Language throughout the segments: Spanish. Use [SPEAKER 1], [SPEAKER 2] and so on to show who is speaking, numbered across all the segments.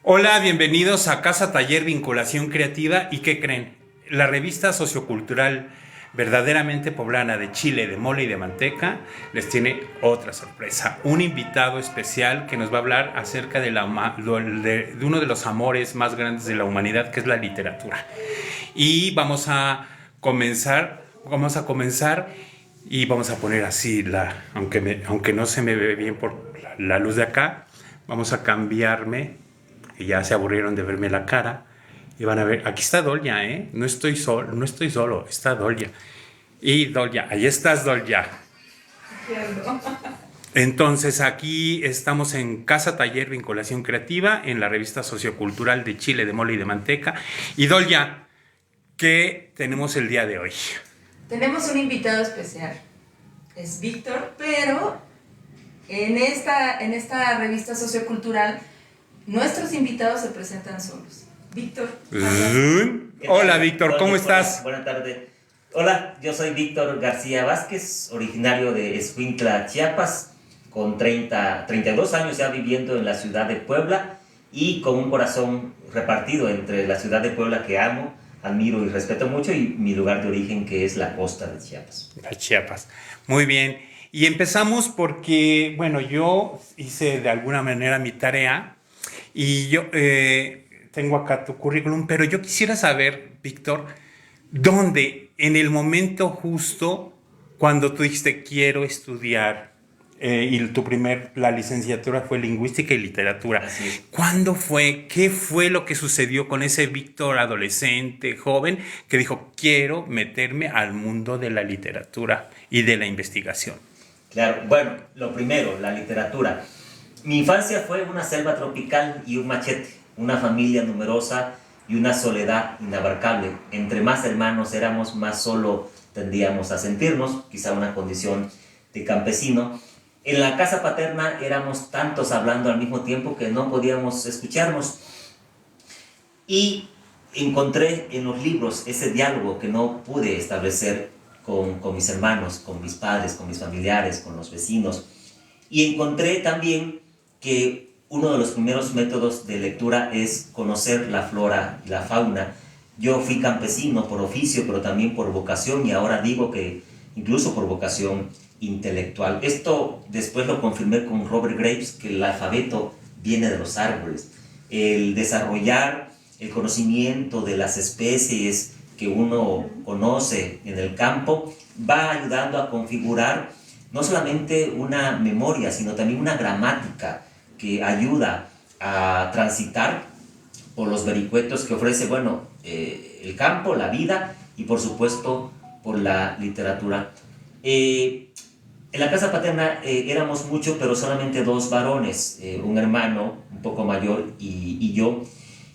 [SPEAKER 1] Hola, bienvenidos a Casa Taller Vinculación Creativa. ¿Y qué creen? La revista sociocultural verdaderamente poblana de Chile, de mole y de manteca les tiene otra sorpresa. Un invitado especial que nos va a hablar acerca de uno de los amores más grandes de la humanidad, que es la literatura. Y vamos a comenzar y vamos a poner así aunque no se me ve bien por la luz de acá, vamos a cambiarme, porque ya se aburrieron de verme la cara. Y van a ver, aquí está Dolya, ¿eh? No estoy solo, está Dolya. Y Dolya, ahí estás, Dolya. Entonces, aquí estamos en Casa Taller Vinculación Creativa, en la revista sociocultural de Chile, de mole y de manteca. Y Dolya, ¿qué tenemos el día de hoy?
[SPEAKER 2] Tenemos un invitado especial. Es Víctor, pero en esta revista sociocultural nuestros invitados se presentan solos. Víctor.
[SPEAKER 1] Hola, Víctor, ¿cómo estás?
[SPEAKER 3] Buenas tardes. Hola, yo soy Víctor García Vázquez, originario de Escuintla, Chiapas, con 32 años ya viviendo en la ciudad de Puebla y con un corazón repartido entre la ciudad de Puebla que amo, admiro y respeto mucho y mi lugar de origen que es la costa de Chiapas.
[SPEAKER 1] A Chiapas. Muy bien. Y empezamos porque, bueno, yo hice de alguna manera mi tarea y yo tengo acá tu currículum, pero yo quisiera saber, Víctor, ¿dónde, en el momento justo, cuando tú dijiste quiero estudiar la licenciatura fue lingüística y literatura?
[SPEAKER 3] Así es.
[SPEAKER 1] ¿Cuándo fue? ¿Qué fue lo que sucedió con ese Víctor adolescente, joven, que dijo quiero meterme al mundo de la literatura y de la investigación?
[SPEAKER 3] Claro, bueno, lo primero, la literatura. Mi infancia fue una selva tropical y un machete, una familia numerosa y una soledad inabarcable. Entre más hermanos éramos, más solo tendíamos a sentirnos, quizá una condición de campesino. En la casa paterna éramos tantos hablando al mismo tiempo que no podíamos escucharnos. Y encontré en los libros ese diálogo que no pude establecer con mis hermanos, con mis padres, con mis familiares, con los vecinos. Y encontré también que uno de los primeros métodos de lectura es conocer la flora y la fauna. Yo fui campesino por oficio, pero también por vocación, y ahora digo que incluso por vocación intelectual. Esto después lo confirmé con Robert Graves, que el alfabeto viene de los árboles. El desarrollar el conocimiento de las especies que uno conoce en el campo va ayudando a configurar no solamente una memoria, sino también una gramática que ayuda a transitar por los vericuetos que ofrece, bueno, el campo, la vida y por supuesto por la literatura. En la casa paterna éramos muchos, pero solamente dos varones, un hermano un poco mayor y yo.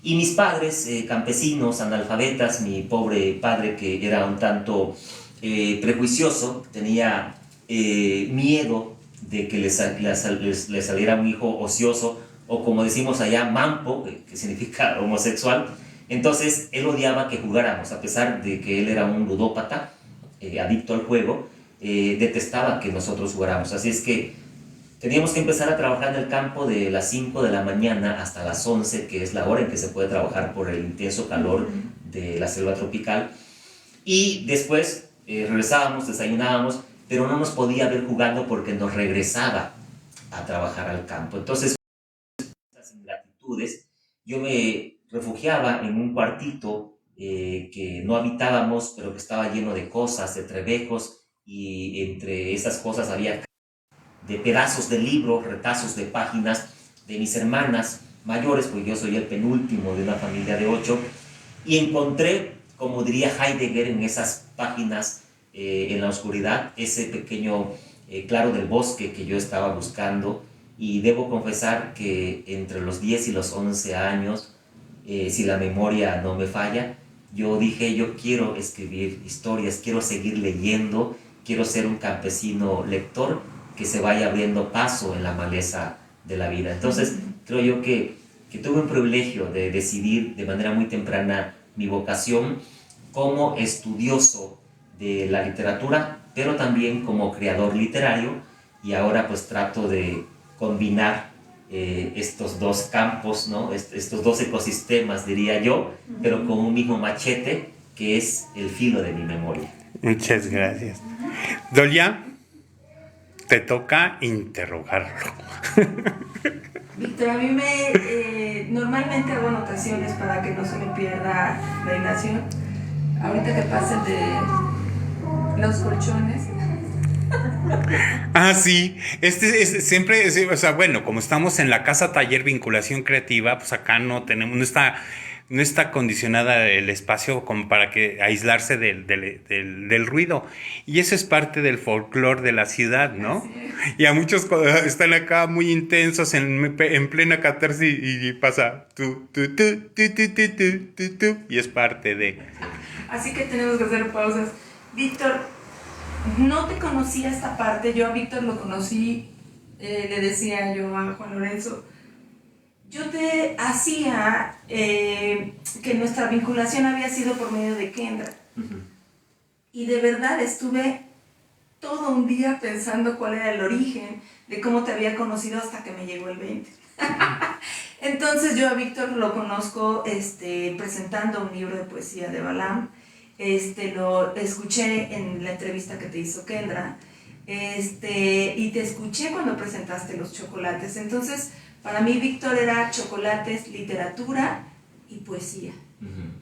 [SPEAKER 3] Y mis padres, campesinos, analfabetas, mi pobre padre que era un tanto prejuicioso, tenía miedo de que le saliera un hijo ocioso, o como decimos allá, mampo, que significa homosexual. Entonces él odiaba que jugáramos, a pesar de que él era un ludópata, adicto al juego, detestaba que nosotros jugáramos. Así es que teníamos que empezar a trabajar en el campo de las 5 de la mañana hasta las 11, que es la hora en que se puede trabajar por el intenso calor de la selva tropical. Y después regresábamos, desayunábamos, pero no nos podía ver jugando porque nos regresaba a trabajar al campo. Entonces, esas ingratitudes, yo me refugiaba en un cuartito que no habitábamos, pero que estaba lleno de cosas, de trebejos, y entre esas cosas había de pedazos de libros, retazos de páginas de mis hermanas mayores, pues yo soy el penúltimo de una familia de 8, y encontré, como diría Heidegger, en esas páginas, en la oscuridad, ese pequeño claro del bosque que yo estaba buscando, y debo confesar que entre los 10 y los 11 años, si la memoria no me falla, yo dije, yo quiero escribir historias, quiero seguir leyendo, quiero ser un campesino lector que se vaya abriendo paso en la maleza de la vida. Entonces, creo yo que tuve un privilegio de decidir de manera muy temprana mi vocación como estudioso de la literatura, pero también como creador literario, y ahora pues trato de combinar estos dos campos, ¿no? Estos dos ecosistemas, diría yo, pero con un mismo machete que es el filo de mi memoria.
[SPEAKER 1] Muchas gracias. Dolia, te toca interrogarlo.
[SPEAKER 2] Víctor, a mí normalmente hago anotaciones para que no se me pierda la hilación. Ahorita que pase el de los colchones.
[SPEAKER 1] Ah, sí. Siempre, o sea, bueno, como estamos en la casa taller vinculación creativa, pues acá no está condicionada el espacio como para que aislarse del ruido. Y eso es parte del folclore de la ciudad, ¿no? Y a muchos están acá muy intensos en plena catarsis y pasa y es parte de.
[SPEAKER 2] Así que tenemos que hacer pausas. Víctor, no te conocía esta parte. Yo a Víctor lo conocí, le decía yo a Juan Lorenzo, yo te hacía que nuestra vinculación había sido por medio de Kendra. Y de verdad estuve todo un día pensando cuál era el origen de cómo te había conocido hasta que me llegó el 20. Entonces yo a Víctor lo conozco presentando un libro de poesía de Balam. Lo escuché en la entrevista que te hizo Kendra, y te escuché cuando presentaste los chocolates. Entonces, para mí Víctor era chocolates, literatura y poesía,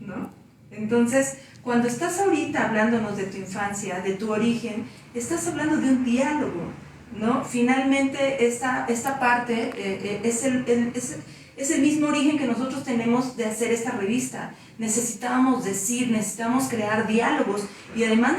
[SPEAKER 2] ¿no? Entonces, cuando estás ahorita hablándonos de tu infancia, de tu origen, estás hablando de un diálogo, ¿no? Finalmente, esta parte es el mismo origen que nosotros tenemos de hacer esta revista. Necesitábamos decir, necesitábamos crear diálogos, y además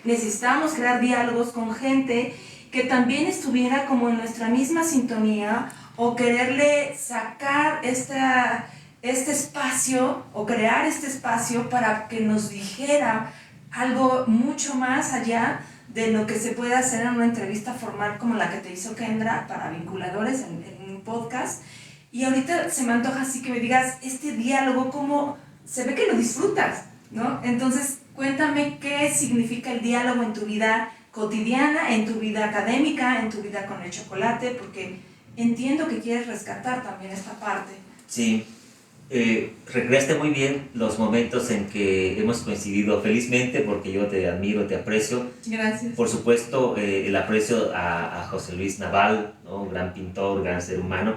[SPEAKER 2] necesitábamos crear diálogos con gente que también estuviera como en nuestra misma sintonía, o quererle sacar este espacio o crear este espacio para que nos dijera algo mucho más allá de lo que se puede hacer en una entrevista formal como la que te hizo Kendra para vinculadores en un podcast. Y ahorita se me antoja así que me digas este diálogo, cómo se ve que lo disfrutas, ¿no? Entonces cuéntame qué significa el diálogo en tu vida cotidiana, en tu vida académica, en tu vida con el chocolate, porque entiendo que quieres rescatar también esta parte.
[SPEAKER 3] Sí, recreaste muy bien los momentos en que hemos coincidido felizmente, porque yo te admiro, te aprecio.
[SPEAKER 2] Gracias.
[SPEAKER 3] Por supuesto, el aprecio a José Luis Naval, ¿no? Gran pintor, gran ser humano.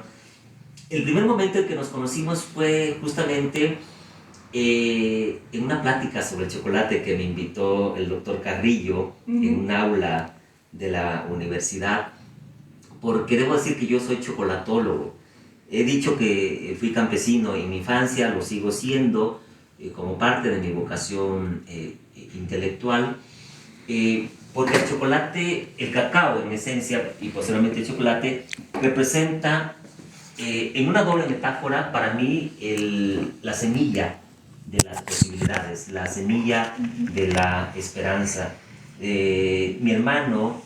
[SPEAKER 3] El primer momento en que nos conocimos fue justamente en una plática sobre el chocolate que me invitó el doctor Carrillo en un aula de la universidad, porque debo decir que yo soy chocolatólogo. He dicho que fui campesino en mi infancia, lo sigo siendo como parte de mi vocación intelectual, porque el chocolate, el cacao en esencia, y posteriormente el chocolate, representa en una doble metáfora para mí la semilla de las posibilidades, la semilla de la esperanza. Mi hermano,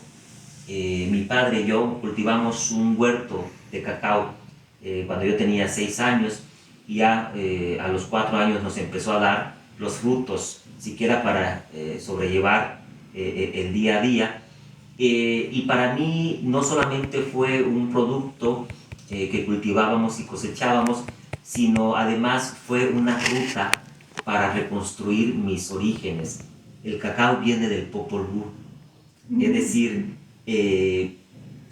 [SPEAKER 3] mi padre y yo cultivamos un huerto de cacao cuando yo tenía 6 años, y ya a los 4 años nos empezó a dar los frutos, siquiera para sobrellevar el día a día. Y para mí no solamente fue un producto que cultivábamos y cosechábamos, sino además fue una ruta para reconstruir mis orígenes. El cacao viene del Popol Vuh, es decir,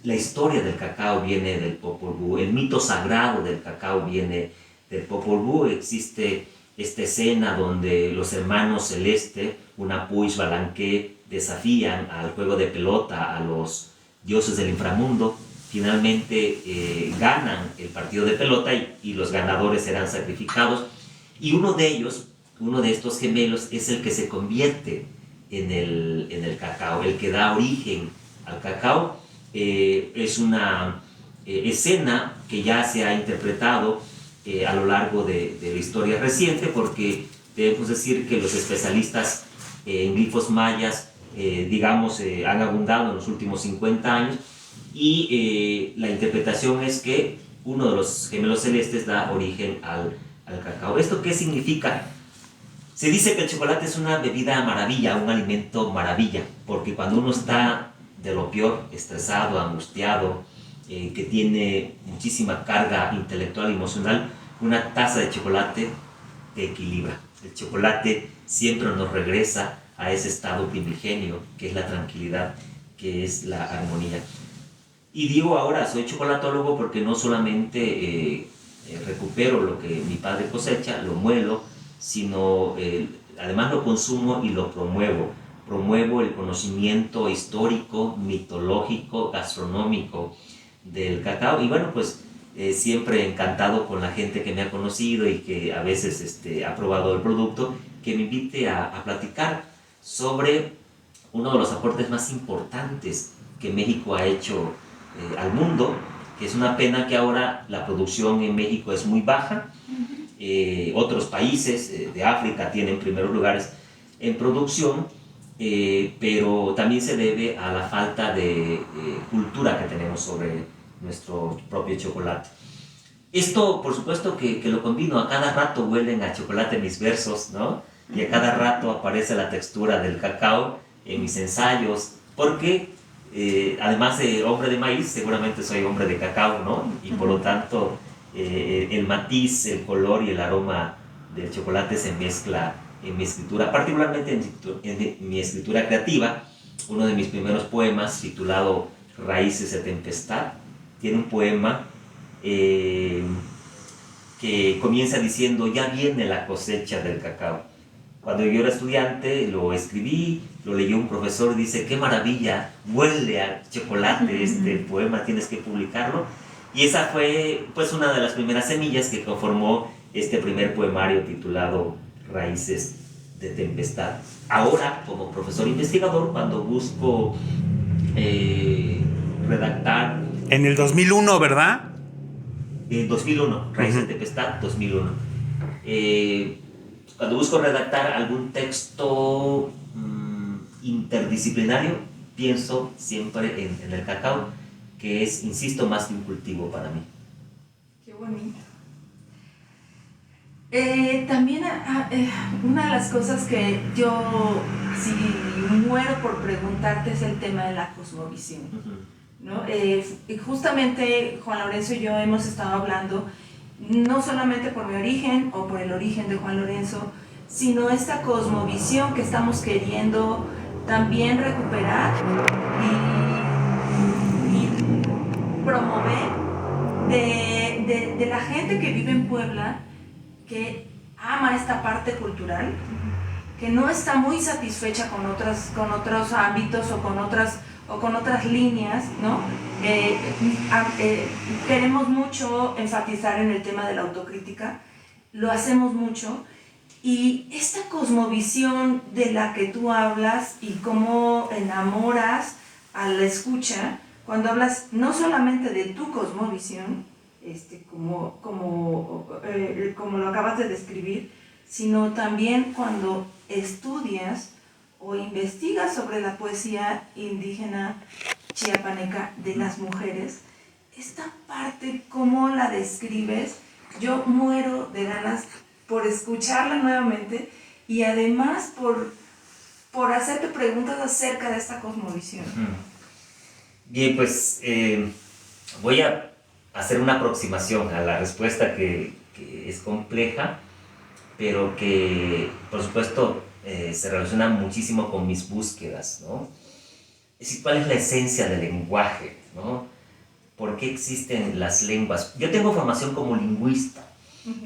[SPEAKER 3] la historia del cacao viene del Popol Vuh, el mito sagrado del cacao viene del Popol Vuh. Existe esta escena donde los hermanos Celeste, Unapuch, Balanqué, desafían al juego de pelota a los dioses del inframundo. Finalmente ganan el partido de pelota y los ganadores serán sacrificados, y uno de estos gemelos es el que se convierte en el cacao, el que da origen al cacao. Es una escena que ya se ha interpretado a lo largo de la historia reciente, porque debemos decir que los especialistas en glifos mayas, han abundado en los últimos 50 años, y la interpretación es que uno de los gemelos celestes da origen al cacao. ¿Esto qué significa? Se dice que el chocolate es una bebida maravilla, un alimento maravilla, porque cuando uno está de lo peor, estresado, angustiado, que tiene muchísima carga intelectual y emocional, una taza de chocolate te equilibra. El chocolate siempre nos regresa a ese estado primigenio, que es la tranquilidad, que es la armonía. Y digo ahora, soy chocolatólogo porque no solamente recupero lo que mi padre cosecha, lo muelo, sino además lo consumo y lo promuevo. Promuevo el conocimiento histórico, mitológico, gastronómico del cacao. Y bueno, pues siempre encantado con la gente que me ha conocido y que a veces ha probado el producto, que me invite a platicar sobre uno de los aportes más importantes que México ha hecho al mundo, que es una pena que ahora la producción en México es muy baja. Otros países de África tienen primeros lugares en producción, pero también se debe a la falta de cultura que tenemos sobre nuestro propio chocolate. Esto, por supuesto, que lo combino. A cada rato huelen a chocolate mis versos, ¿no? Y a cada rato aparece la textura del cacao en mis ensayos, porque además de hombre de maíz, seguramente soy hombre de cacao, ¿no? Y por lo tanto, el matiz, el color y el aroma del chocolate se mezcla en mi escritura, particularmente en mi escritura creativa. Uno de mis primeros poemas, titulado Raíces de Tempestad, tiene un poema que comienza diciendo: ya viene la cosecha del cacao. Cuando yo era estudiante lo escribí, lo leyó un profesor, dice: qué maravilla, huele a chocolate este poema, tienes que publicarlo. Y esa fue pues una de las primeras semillas que conformó este primer poemario titulado Raíces de Tempestad. Ahora, como profesor investigador, cuando busco redactar...
[SPEAKER 1] En el 2001, ¿verdad?
[SPEAKER 3] En 2001, Raíces de Tempestad, 2001. Cuando busco redactar algún texto interdisciplinario, pienso siempre en el cacao, que es, insisto, más que un cultivo para mí.
[SPEAKER 2] Qué bonito. También una de las cosas que yo así muero por preguntarte es el tema de la cosmovisión, ¿no? Justamente Juan Lorenzo y yo hemos estado hablando, no solamente por mi origen o por el origen de Juan Lorenzo, sino esta cosmovisión que estamos queriendo también recuperar y promover de la gente que vive en Puebla, que ama esta parte cultural, que no está muy satisfecha con otros ámbitos o con otras líneas, ¿no? Queremos mucho enfatizar en el tema de la autocrítica, lo hacemos mucho, y esta cosmovisión de la que tú hablas y cómo enamoras a la escucha, cuando hablas no solamente de tu cosmovisión, como lo acabas de describir, sino también cuando estudias o investigas sobre la poesía indígena chiapaneca de las mujeres. Esta parte, ¿cómo la describes? Yo muero de ganas por escucharla nuevamente y además por hacerte preguntas acerca de esta cosmovisión.
[SPEAKER 3] Bien, pues voy a hacer una aproximación a la respuesta que es compleja, pero que por supuesto se relaciona muchísimo con mis búsquedas, ¿no? Es decir, ¿cuál es la esencia del lenguaje, ¿no? ¿Por qué existen las lenguas? Yo tengo formación como lingüista,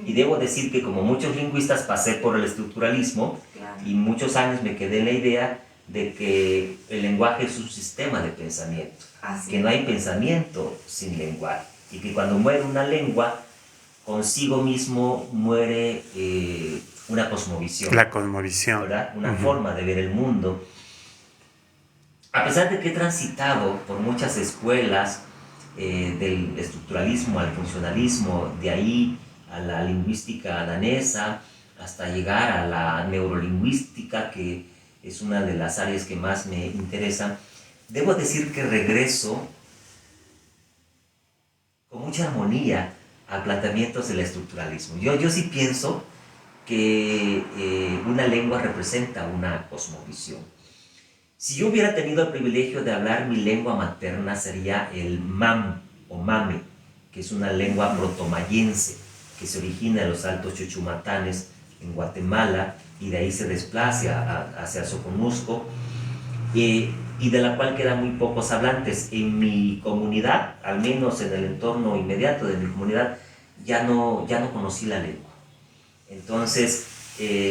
[SPEAKER 3] y debo decir que como muchos lingüistas pasé por el estructuralismo, claro, y muchos años me quedé en la idea de que el lenguaje es un sistema de pensamiento, que no hay pensamiento sin lenguaje, y que cuando muere una lengua, consigo mismo muere una cosmovisión.
[SPEAKER 1] La cosmovisión.
[SPEAKER 3] ¿Verdad? Una forma de ver el mundo. A pesar de que he transitado por muchas escuelas, del estructuralismo al funcionalismo, de ahí a la lingüística danesa, hasta llegar a la neurolingüística, que es una de las áreas que más me interesan, debo decir que regreso con mucha armonía a planteamientos del estructuralismo. Yo sí pienso que una lengua representa una cosmovisión. Si yo hubiera tenido el privilegio de hablar mi lengua materna, sería el mam, o mame, que es una lengua protomayense que se origina en los Altos Chuchumatanes en Guatemala y de ahí se desplaza hacia Soconusco, y de la cual quedan muy pocos hablantes. En mi comunidad, al menos en el entorno inmediato de mi comunidad, ya no conocí la lengua. Entonces,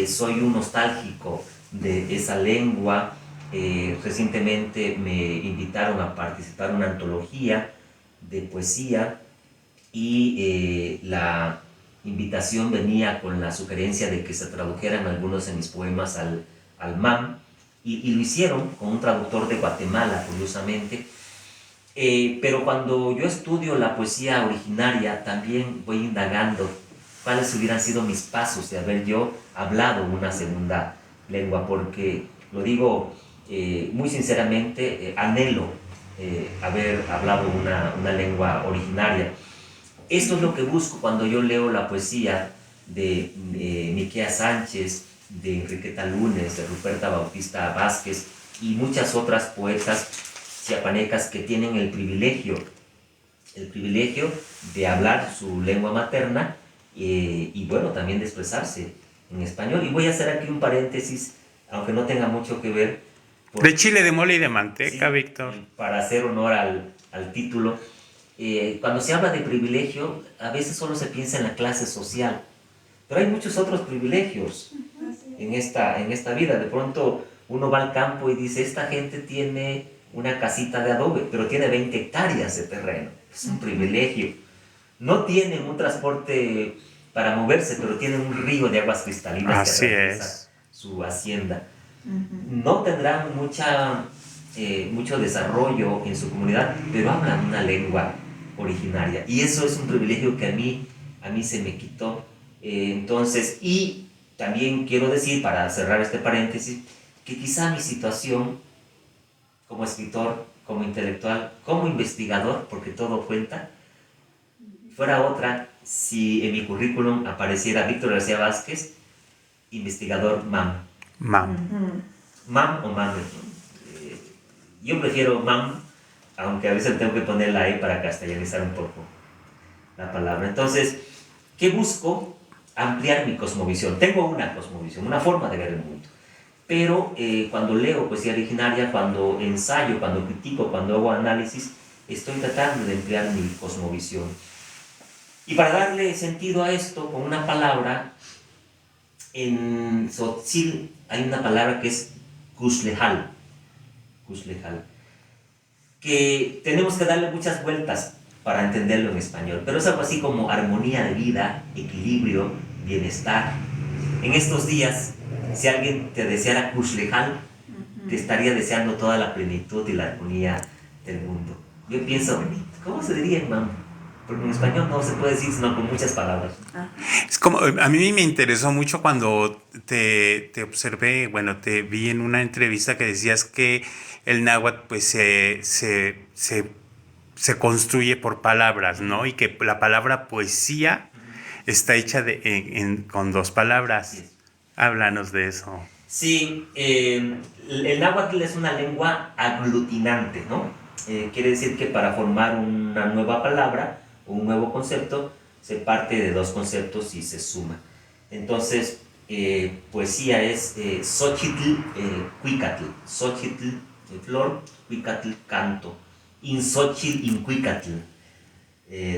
[SPEAKER 3] soy un nostálgico de esa lengua. Recientemente me invitaron a participar en una antología de poesía y la invitación venía con la sugerencia de que se tradujeran algunos de mis poemas al MAM, y lo hicieron con un traductor de Guatemala, curiosamente. Pero cuando yo estudio la poesía originaria, también voy indagando cuáles hubieran sido mis pasos de haber yo hablado una segunda lengua, porque lo digo muy sinceramente, anhelo haber hablado una lengua originaria. Esto es lo que busco cuando yo leo la poesía de Miquea Sánchez, de Enriqueta Lunes, de Ruperta Bautista Vázquez y muchas otras poetas chiapanecas que tienen el privilegio de hablar su lengua materna y bueno, también de expresarse en español. Y voy a hacer aquí un paréntesis, aunque no tenga mucho que ver.
[SPEAKER 1] De chile de mole y de manteca,
[SPEAKER 3] Sí,
[SPEAKER 1] Víctor.
[SPEAKER 3] para hacer honor al título, cuando se habla de privilegio, a veces solo se piensa en la clase social, pero hay muchos otros privilegios en esta vida. De pronto uno va al campo y dice, esta gente tiene una casita de adobe, pero tiene 20 hectáreas de terreno. Es un privilegio. No tienen un transporte para moverse, pero tienen un río de aguas cristalinas
[SPEAKER 1] Así
[SPEAKER 3] que atraviesa
[SPEAKER 1] es.
[SPEAKER 3] su hacienda. No tendrán mucho desarrollo en su comunidad, pero hablan una lengua originaria. Y eso es un privilegio que a mí se me quitó. Entonces, y también quiero decir, para cerrar este paréntesis, que quizá mi situación como escritor, como intelectual, como investigador, porque todo cuenta, fuera otra si en mi currículum apareciera Víctor García Vázquez, investigador MAM.
[SPEAKER 1] Mam.
[SPEAKER 3] MAM o MAME. Yo prefiero MAM, aunque a veces tengo que poner la E para castellanizar un poco la palabra. Entonces, ¿qué busco? Ampliar mi cosmovisión. Tengo una cosmovisión, una forma de ver el mundo. Pero cuando leo poesía originaria, cuando ensayo, cuando critico, cuando hago análisis, estoy tratando de ampliar mi cosmovisión. Y para darle sentido a esto, con una palabra, en Tzotzil hay una palabra que es Kuxlejal, que tenemos que darle muchas vueltas para entenderlo en español, pero es algo así como armonía de vida, equilibrio, bienestar. En estos días, si alguien te deseara Kuxlejal, te estaría deseando toda la plenitud y la armonía del mundo. Yo pienso, ¿cómo se diría en MAM? Porque en español no se puede decir sino con muchas palabras.
[SPEAKER 1] Es como, a mí me interesó mucho cuando te observé, bueno, te vi en una entrevista que decías que el náhuatl pues se construye por palabras, ¿no? Y que la palabra poesía está hecha con dos palabras.
[SPEAKER 3] Así es.
[SPEAKER 1] Háblanos de eso.
[SPEAKER 3] Sí, el náhuatl es una lengua aglutinante, ¿no? Quiere decir que para formar una nueva palabra o un nuevo concepto, se parte de dos conceptos y se suma. Entonces, poesía es Xochitl, Cuicatl. Xochitl, flor, Cuicatl, canto. In Xochitl, in Cuicatl,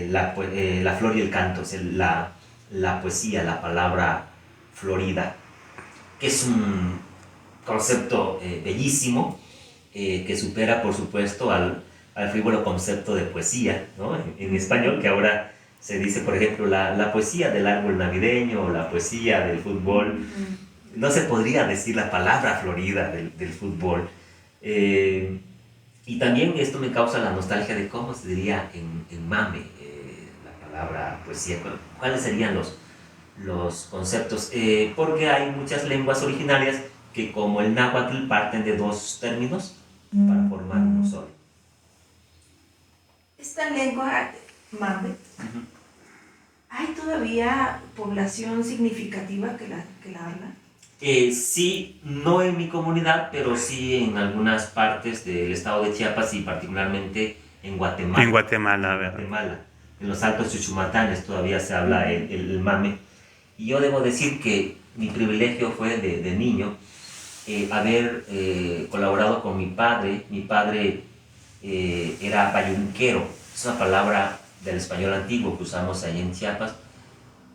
[SPEAKER 3] la flor y el canto, es la poesía, la palabra florida, que es un concepto bellísimo, que supera, por supuesto, al frívolo concepto de poesía, ¿no? En español, que ahora se dice, por ejemplo, la poesía del árbol navideño o la poesía del fútbol. No se podría decir la palabra florida del fútbol. Y también esto me causa la nostalgia de cómo se diría en mame la palabra poesía. ¿Cuáles serían los conceptos? Porque hay muchas lenguas originarias que, como el náhuatl, parten de dos términos para formar uno solo.
[SPEAKER 2] Esta lengua mame, ¿hay todavía población significativa que la habla?
[SPEAKER 3] Sí, no en mi comunidad, pero sí en algunas partes del estado de Chiapas y particularmente en Guatemala.
[SPEAKER 1] En Guatemala, ¿verdad?
[SPEAKER 3] Guatemala. En los Altos Chuchumatanes todavía se habla el mame. Y yo debo decir que mi privilegio fue de niño haber colaborado con mi padre. Mi padre era bayunquero, es una palabra del español antiguo que usamos ahí en Chiapas.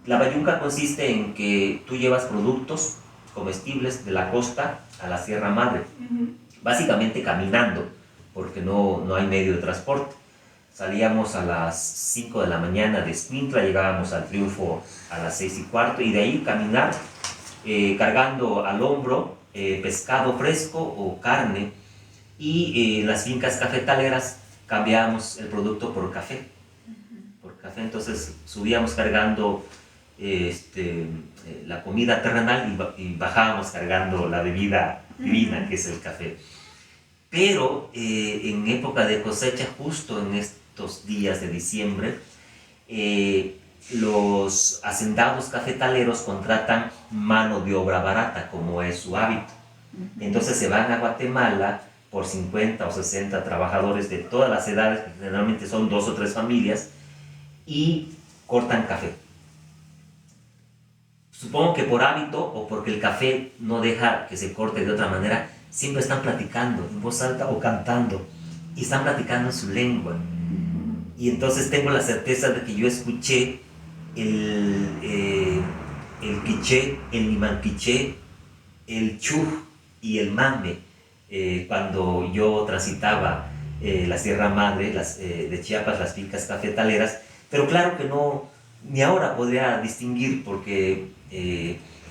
[SPEAKER 3] La bayunca consiste en que tú llevas productos comestibles de la costa a la Sierra Madre, básicamente caminando, porque no hay medio de transporte. Salíamos a las 5 de la mañana de Escuintla, llegábamos al Triunfo a las 6:15, y de ahí caminar cargando al hombro pescado fresco o carne, y en las fincas cafetaleras cambiábamos el producto por café. Entonces subíamos cargando la comida terrenal y bajábamos cargando la bebida divina, que es el café. Pero en época de cosecha, justo en estos días de diciembre, los hacendados cafetaleros contratan mano de obra barata, como es su hábito. Entonces se van a Guatemala por 50 o 60 trabajadores de todas las edades, que generalmente son 2 o 3 familias, y cortan café. Supongo que por hábito o porque el café no deja que se corte de otra manera, siempre están platicando en voz alta o cantando, y están platicando en su lengua. Y entonces tengo la certeza de que yo escuché el quiché, el limanquiché, el chuj y el mame cuando yo transitaba la Sierra Madre de Chiapas, las fincas cafetaleras. Pero claro que no, ni ahora podría distinguir, porque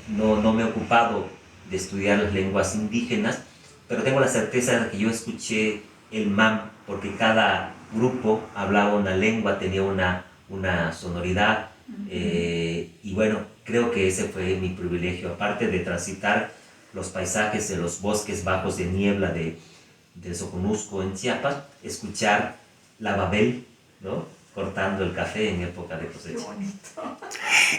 [SPEAKER 3] no me he ocupado de estudiar las lenguas indígenas, pero tengo la certeza de que yo escuché el mam, porque cada grupo hablaba una lengua, tenía una sonoridad, y bueno, creo que ese fue mi privilegio, aparte de transitar los paisajes de los bosques bajos de niebla de Soconusco en Chiapas, escuchar la babel, ¿no?, cortando el café en época de cosecha.
[SPEAKER 2] Qué bonito.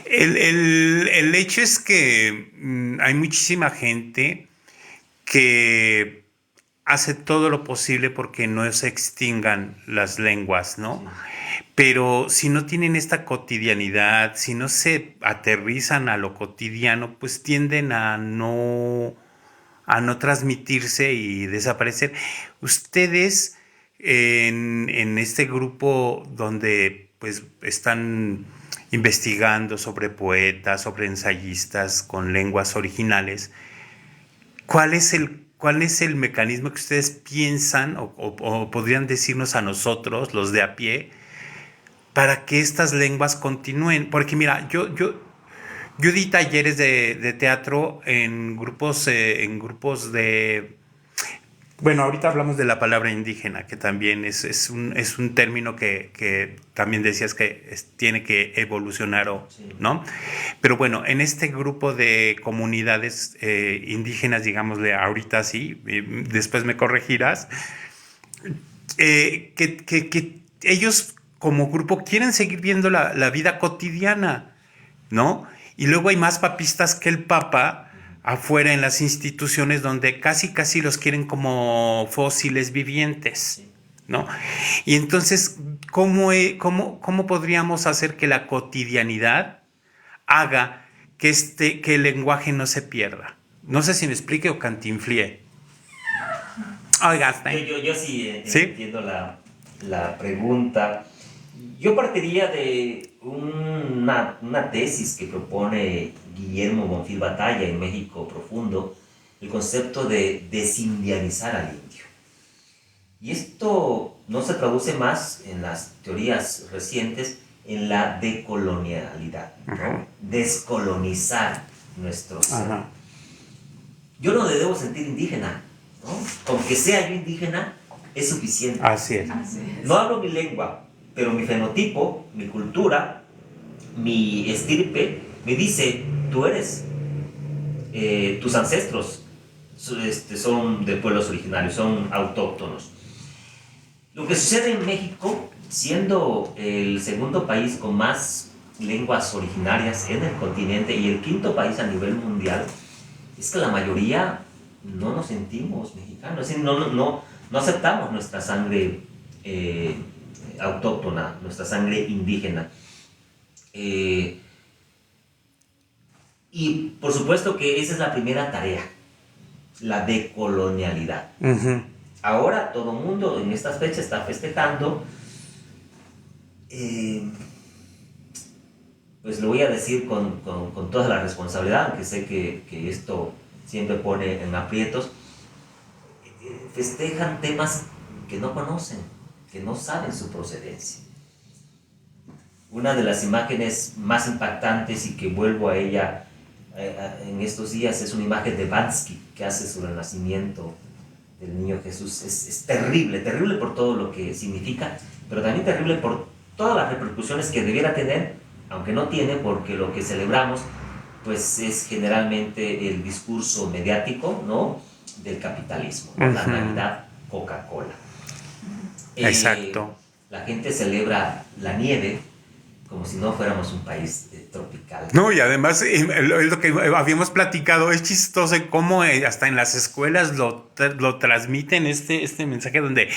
[SPEAKER 1] El hecho es que hay muchísima gente que hace todo lo posible porque no se extingan las lenguas, ¿no? Sí. Pero si no tienen esta cotidianidad, si no se aterrizan a lo cotidiano, pues tienden a no transmitirse y desaparecer. Ustedes en este grupo donde pues están investigando sobre poetas, sobre ensayistas con lenguas originales, ¿cuál es el mecanismo que ustedes piensan o podrían decirnos a nosotros, los de a pie, para que estas lenguas continúen? Porque mira, yo di talleres de teatro en grupos de... Bueno, ahorita hablamos de la palabra indígena, que también es un término que también decías que tiene que evolucionar, ¿no? Pero bueno, en este grupo de comunidades indígenas, digámosle ahorita sí, después me corregirás, que ellos como grupo quieren seguir viendo la vida cotidiana, ¿no? Y luego hay más papistas que el Papa afuera en las instituciones, donde casi los quieren como fósiles vivientes, ¿no? Y entonces, ¿cómo podríamos hacer que la cotidianidad haga que el lenguaje no se pierda? No sé si me explique o cantinflié. Oiga,
[SPEAKER 3] yo sí entiendo la pregunta. Yo partiría de una tesis que propone Guillermo Bonfil Batalla en México Profundo, el concepto de desindianizar al indio. Y esto no se traduce más en las teorías recientes en la decolonialidad, ¿no? Descolonizar nuestro ser. Yo no me debo sentir indígena, ¿no? Con que sea yo indígena es suficiente.
[SPEAKER 1] Así es.
[SPEAKER 3] No hablo mi lengua, pero mi fenotipo, mi cultura, mi estirpe me dice: tú eres, tus ancestros son de pueblos originarios, son autóctonos. Lo que sucede en México, siendo el segundo país con más lenguas originarias en el continente y el quinto país a nivel mundial, es que la mayoría no nos sentimos mexicanos, es decir, no aceptamos nuestra sangre autóctona, nuestra sangre indígena. Y por supuesto que esa es la primera tarea, la decolonialidad.
[SPEAKER 1] Ujú.
[SPEAKER 3] Ahora todo el mundo en estas fechas está festejando, pues lo voy a decir con toda la responsabilidad, aunque sé que esto siempre pone en aprietos, festejan temas que no conocen, que no saben su procedencia. Una de las imágenes más impactantes y que vuelvo a ella en estos días es una imagen de Bansky que hace sobre el nacimiento del niño Jesús. Es terrible, terrible por todo lo que significa, pero también terrible por todas las repercusiones que debiera tener, aunque no tiene, porque lo que celebramos pues es generalmente el discurso mediático, ¿no?, del capitalismo, ¿no? La Navidad Coca-Cola.
[SPEAKER 1] Exacto.
[SPEAKER 3] La gente celebra la nieve como si no fuéramos un país tropical.
[SPEAKER 1] No, y además lo que habíamos platicado, es chistoso cómo hasta en las escuelas lo transmiten este mensaje donde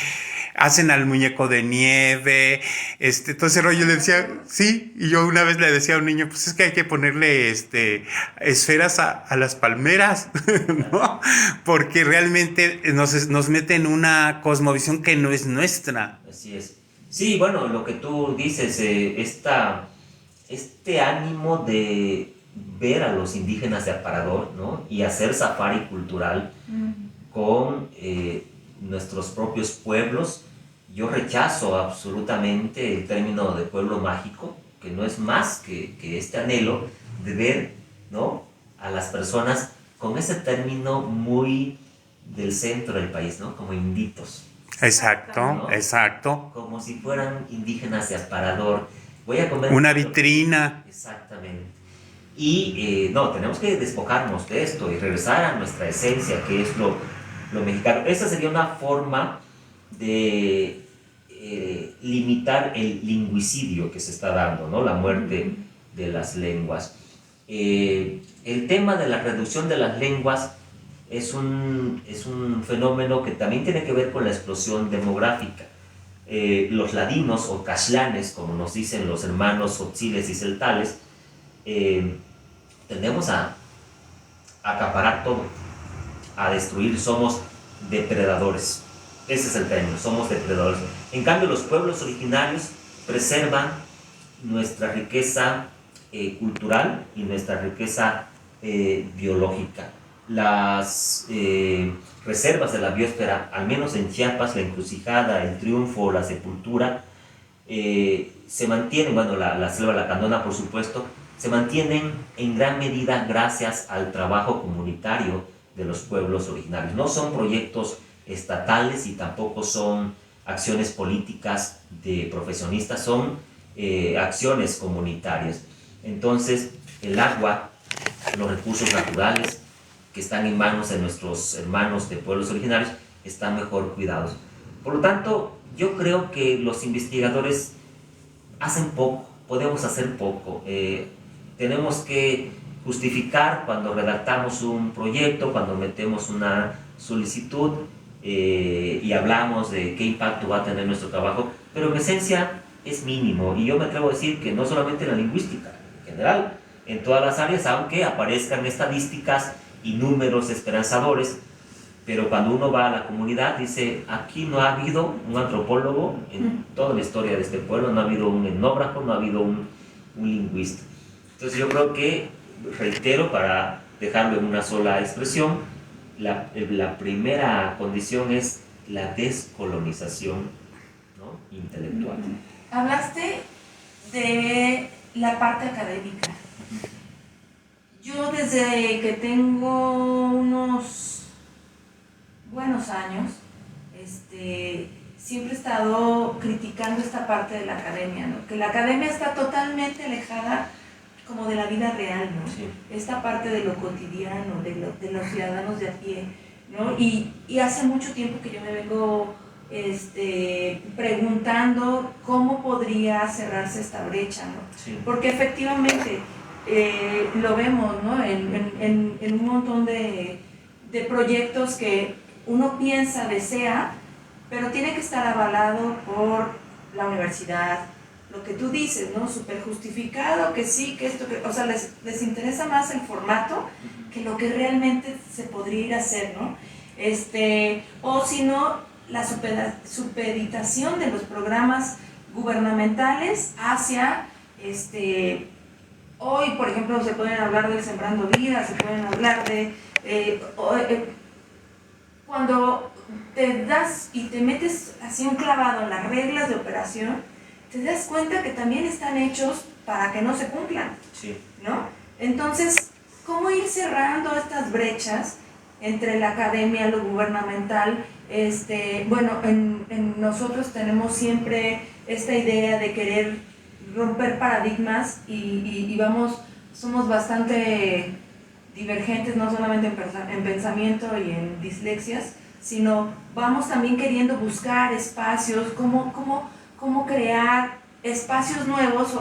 [SPEAKER 1] hacen al muñeco de nieve, todo ese rollo. Le decía, sí, y yo una vez le decía a un niño, pues es que hay que ponerle esferas a las palmeras, ¿no? Porque realmente nos mete en una cosmovisión que no es nuestra.
[SPEAKER 3] Así es. Sí, bueno, lo que tú dices, este ánimo de ver a los indígenas de aparador, ¿no?, y hacer safari cultural con nuestros propios pueblos. Yo rechazo absolutamente el término de pueblo mágico, que no es más que este anhelo de ver, ¿no?, a las personas con ese término muy del centro del país, ¿no?, como inditos.
[SPEAKER 1] Exacto,
[SPEAKER 3] ¿No?
[SPEAKER 1] Exacto.
[SPEAKER 3] Como si fueran indígenas de aparador. Voy a comer
[SPEAKER 1] una vitrina.
[SPEAKER 3] Exactamente. Y no, tenemos que despojarnos de esto y regresar a nuestra esencia, que es lo mexicano. Esa sería una forma de limitar el lingüicidio que se está dando, ¿no?, la muerte de las lenguas. El tema de la reducción de las lenguas es un fenómeno que también tiene que ver con la explosión demográfica. Los ladinos o caxlanes, como nos dicen los hermanos tzotziles y celtales, tendemos a acaparar todo, a destruir, somos depredadores. Ese es el término, somos depredadores. En cambio, los pueblos originarios preservan nuestra riqueza cultural y nuestra riqueza biológica. Las reservas de la biosfera, al menos en Chiapas, la Encrucijada, el Triunfo, la Sepultura, se mantienen, bueno, la selva lacandona, por supuesto, se mantienen en gran medida gracias al trabajo comunitario de los pueblos originarios. No son proyectos estatales y tampoco son acciones políticas de profesionistas, son acciones comunitarias. Entonces, el agua, los recursos naturales que están en manos de nuestros hermanos de pueblos originarios están mejor cuidados. Por lo tanto, yo creo que los investigadores hacen poco, podemos hacer poco. Tenemos que justificar cuando redactamos un proyecto, cuando metemos una solicitud y hablamos de qué impacto va a tener nuestro trabajo, pero en esencia es mínimo. Y yo me atrevo a decir que no solamente en la lingüística, en general, en todas las áreas, aunque aparezcan estadísticas y números esperanzadores, pero cuando uno va a la comunidad dice, aquí no ha habido un antropólogo en toda la historia de este pueblo, no ha habido un etnógrafo, no ha habido un lingüista. Entonces yo creo que, reitero, para dejarlo en una sola expresión, la primera condición es la descolonización, ¿no?, intelectual.
[SPEAKER 2] Hablaste de la parte académica. Yo desde que tengo unos buenos años, siempre he estado criticando esta parte de la academia, ¿no? Que la academia está totalmente alejada como de la vida real, ¿no?
[SPEAKER 3] Sí.
[SPEAKER 2] Esta parte de lo cotidiano, de los ciudadanos de a pie, ¿no? Y hace mucho tiempo que yo me vengo preguntando cómo podría cerrarse esta brecha, ¿no?
[SPEAKER 3] Sí.
[SPEAKER 2] Porque efectivamente lo vemos, ¿no?, en un montón de proyectos que uno piensa, desea, pero tiene que estar avalado por la universidad, lo que tú dices, ¿no? Súper justificado, que sí, que esto, que, o sea, les interesa más el formato que lo que realmente se podría ir a hacer, ¿no? O si no, la supeditación de los programas gubernamentales hacia, hoy, por ejemplo, se pueden hablar del Sembrando Vida, se pueden hablar de, cuando te das y te metes así un clavado en las reglas de operación, te das cuenta que también están hechos para que no se cumplan,
[SPEAKER 3] Sí.
[SPEAKER 2] ¿no? Entonces, ¿cómo ir cerrando estas brechas entre la academia, lo gubernamental? Bueno, en nosotros tenemos siempre esta idea de querer romper paradigmas y somos bastante divergentes, no solamente en pensamiento y en dislexias, sino vamos también queriendo buscar espacios, cómo crear espacios nuevos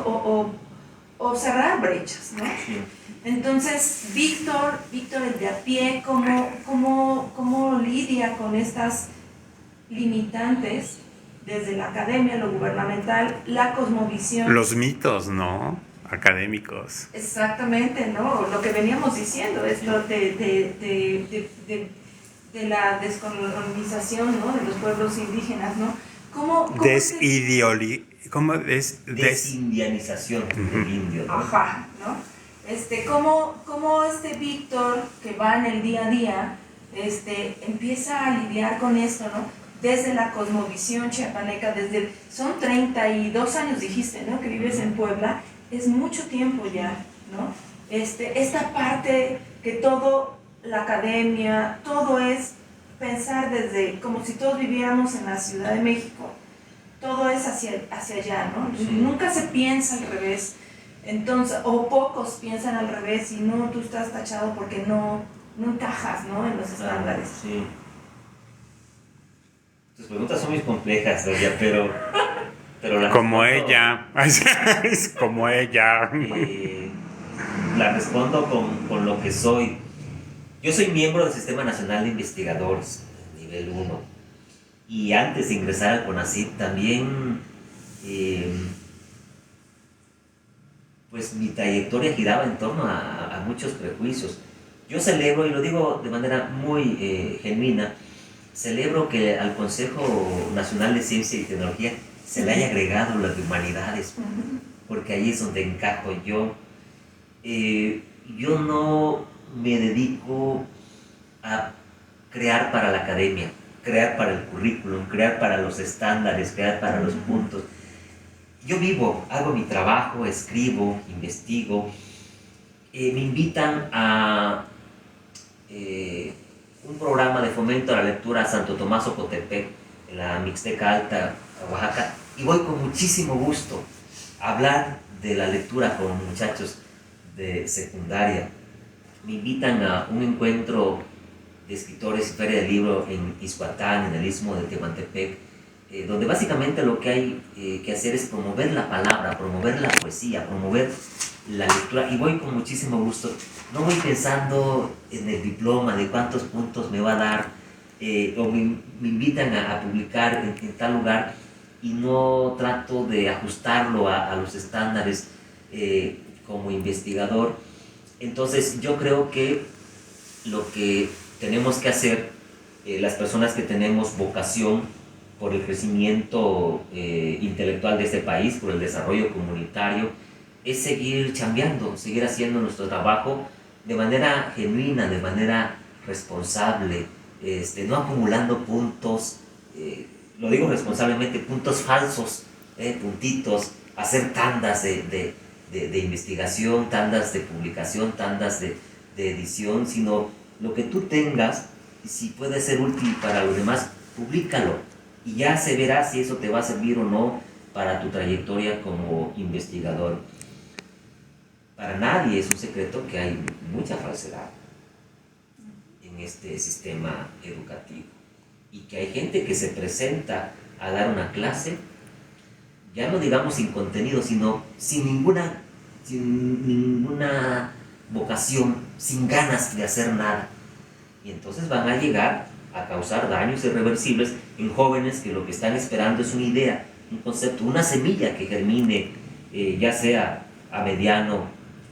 [SPEAKER 2] o cerrar brechas, ¿no?
[SPEAKER 3] Sí.
[SPEAKER 2] Entonces, Víctor el de a pie, ¿cómo lidia con estas limitantes desde la academia, lo gubernamental, la cosmovisión?
[SPEAKER 1] Los mitos, ¿no? Académicos.
[SPEAKER 2] Exactamente, ¿no? Lo que veníamos diciendo, esto de la descolonización, ¿no? De los pueblos indígenas, ¿no? ¿Cómo
[SPEAKER 3] Desindianización del indio, ¿no?
[SPEAKER 2] Ajá, ¿no? ¿Cómo este Víctor, que va en el día a día, empieza a lidiar con esto, ¿no? Desde la cosmovisión chiapaneca, son 32 años, dijiste, ¿no? Que vives en Puebla, es mucho tiempo ya, ¿no? Esta parte que todo, la academia, todo es pensar desde, como si todos viviéramos en la Ciudad de México, todo es hacia allá, ¿no?
[SPEAKER 3] Sí.
[SPEAKER 2] Nunca se piensa al revés, entonces, o pocos piensan al revés y no, tú estás tachado porque no encajas, ¿no? En los estándares.
[SPEAKER 3] Sí. Tus preguntas son muy complejas, Doria, pero las
[SPEAKER 1] Como
[SPEAKER 3] respondo,
[SPEAKER 1] ella. Es como ella.
[SPEAKER 3] la respondo con lo que soy. Yo soy miembro del Sistema Nacional de Investigadores, nivel 1. Y antes de ingresar al CONACYT también, pues mi trayectoria giraba en torno a muchos prejuicios. Yo celebro, y lo digo de manera muy genuina, celebro que al Consejo Nacional de Ciencia y Tecnología se le haya agregado las de humanidades, porque ahí es donde encajo yo. Yo no me dedico a crear para la academia, crear para el currículum, crear para los estándares, crear para los puntos. Yo vivo, hago mi trabajo, escribo, investigo. Me invitan a un programa de fomento a la lectura a Santo Tomás Ocotepec, en la Mixteca Alta, Oaxaca, y voy con muchísimo gusto a hablar de la lectura con muchachos de secundaria. Me invitan a un encuentro de escritores y feria del libro en Ixhuatán, en el istmo de Tehuantepec, donde básicamente lo que hay que hacer es promover la palabra, promover la poesía, promover la lectura, y voy con muchísimo gusto. No voy pensando en el diploma, de cuántos puntos me va a dar, o me invitan a publicar en tal lugar, y no trato de ajustarlo a los estándares como investigador. Entonces yo creo que lo que tenemos que hacer, las personas que tenemos vocación por el crecimiento intelectual de este país, por el desarrollo comunitario, es seguir chambeando, seguir haciendo nuestro trabajo de manera genuina, de manera responsable, no acumulando puntos, lo digo responsablemente, puntos falsos, puntitos, hacer tandas de investigación, tandas de publicación, tandas de edición, sino lo que tú tengas, si puede ser útil para los demás, públicalo, y ya se verá si eso te va a servir o no para tu trayectoria como investigador. Para nadie es un secreto que hay mucha falsedad en este sistema educativo, y que hay gente que se presenta a dar una clase, ya no digamos sin contenido, sino sin ninguna vocación, sin ganas de hacer nada, y entonces van a llegar a causar daños irreversibles en jóvenes que lo que están esperando es una idea, un concepto, una semilla que germine, ya sea a mediano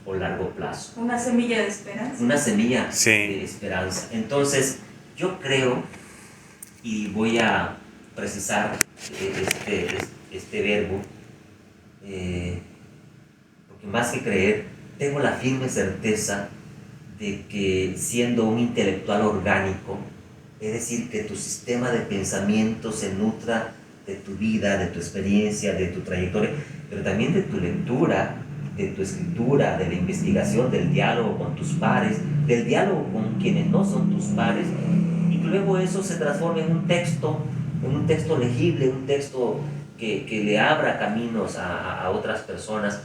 [SPEAKER 3] o largo plazo.
[SPEAKER 2] Una semilla de esperanza.
[SPEAKER 3] Una semilla
[SPEAKER 1] Sí.
[SPEAKER 3] de esperanza. Entonces, yo creo, y voy a precisar este verbo, porque más que creer, tengo la firme certeza de que siendo un intelectual orgánico, es decir, que tu sistema de pensamiento se nutra de tu vida, de tu experiencia, de tu trayectoria, pero también de tu lectura, de tu escritura, de la investigación, del diálogo con tus pares, del diálogo con quienes no son tus pares, y que luego eso se transforma en un texto legible, un texto que le abra caminos a otras personas,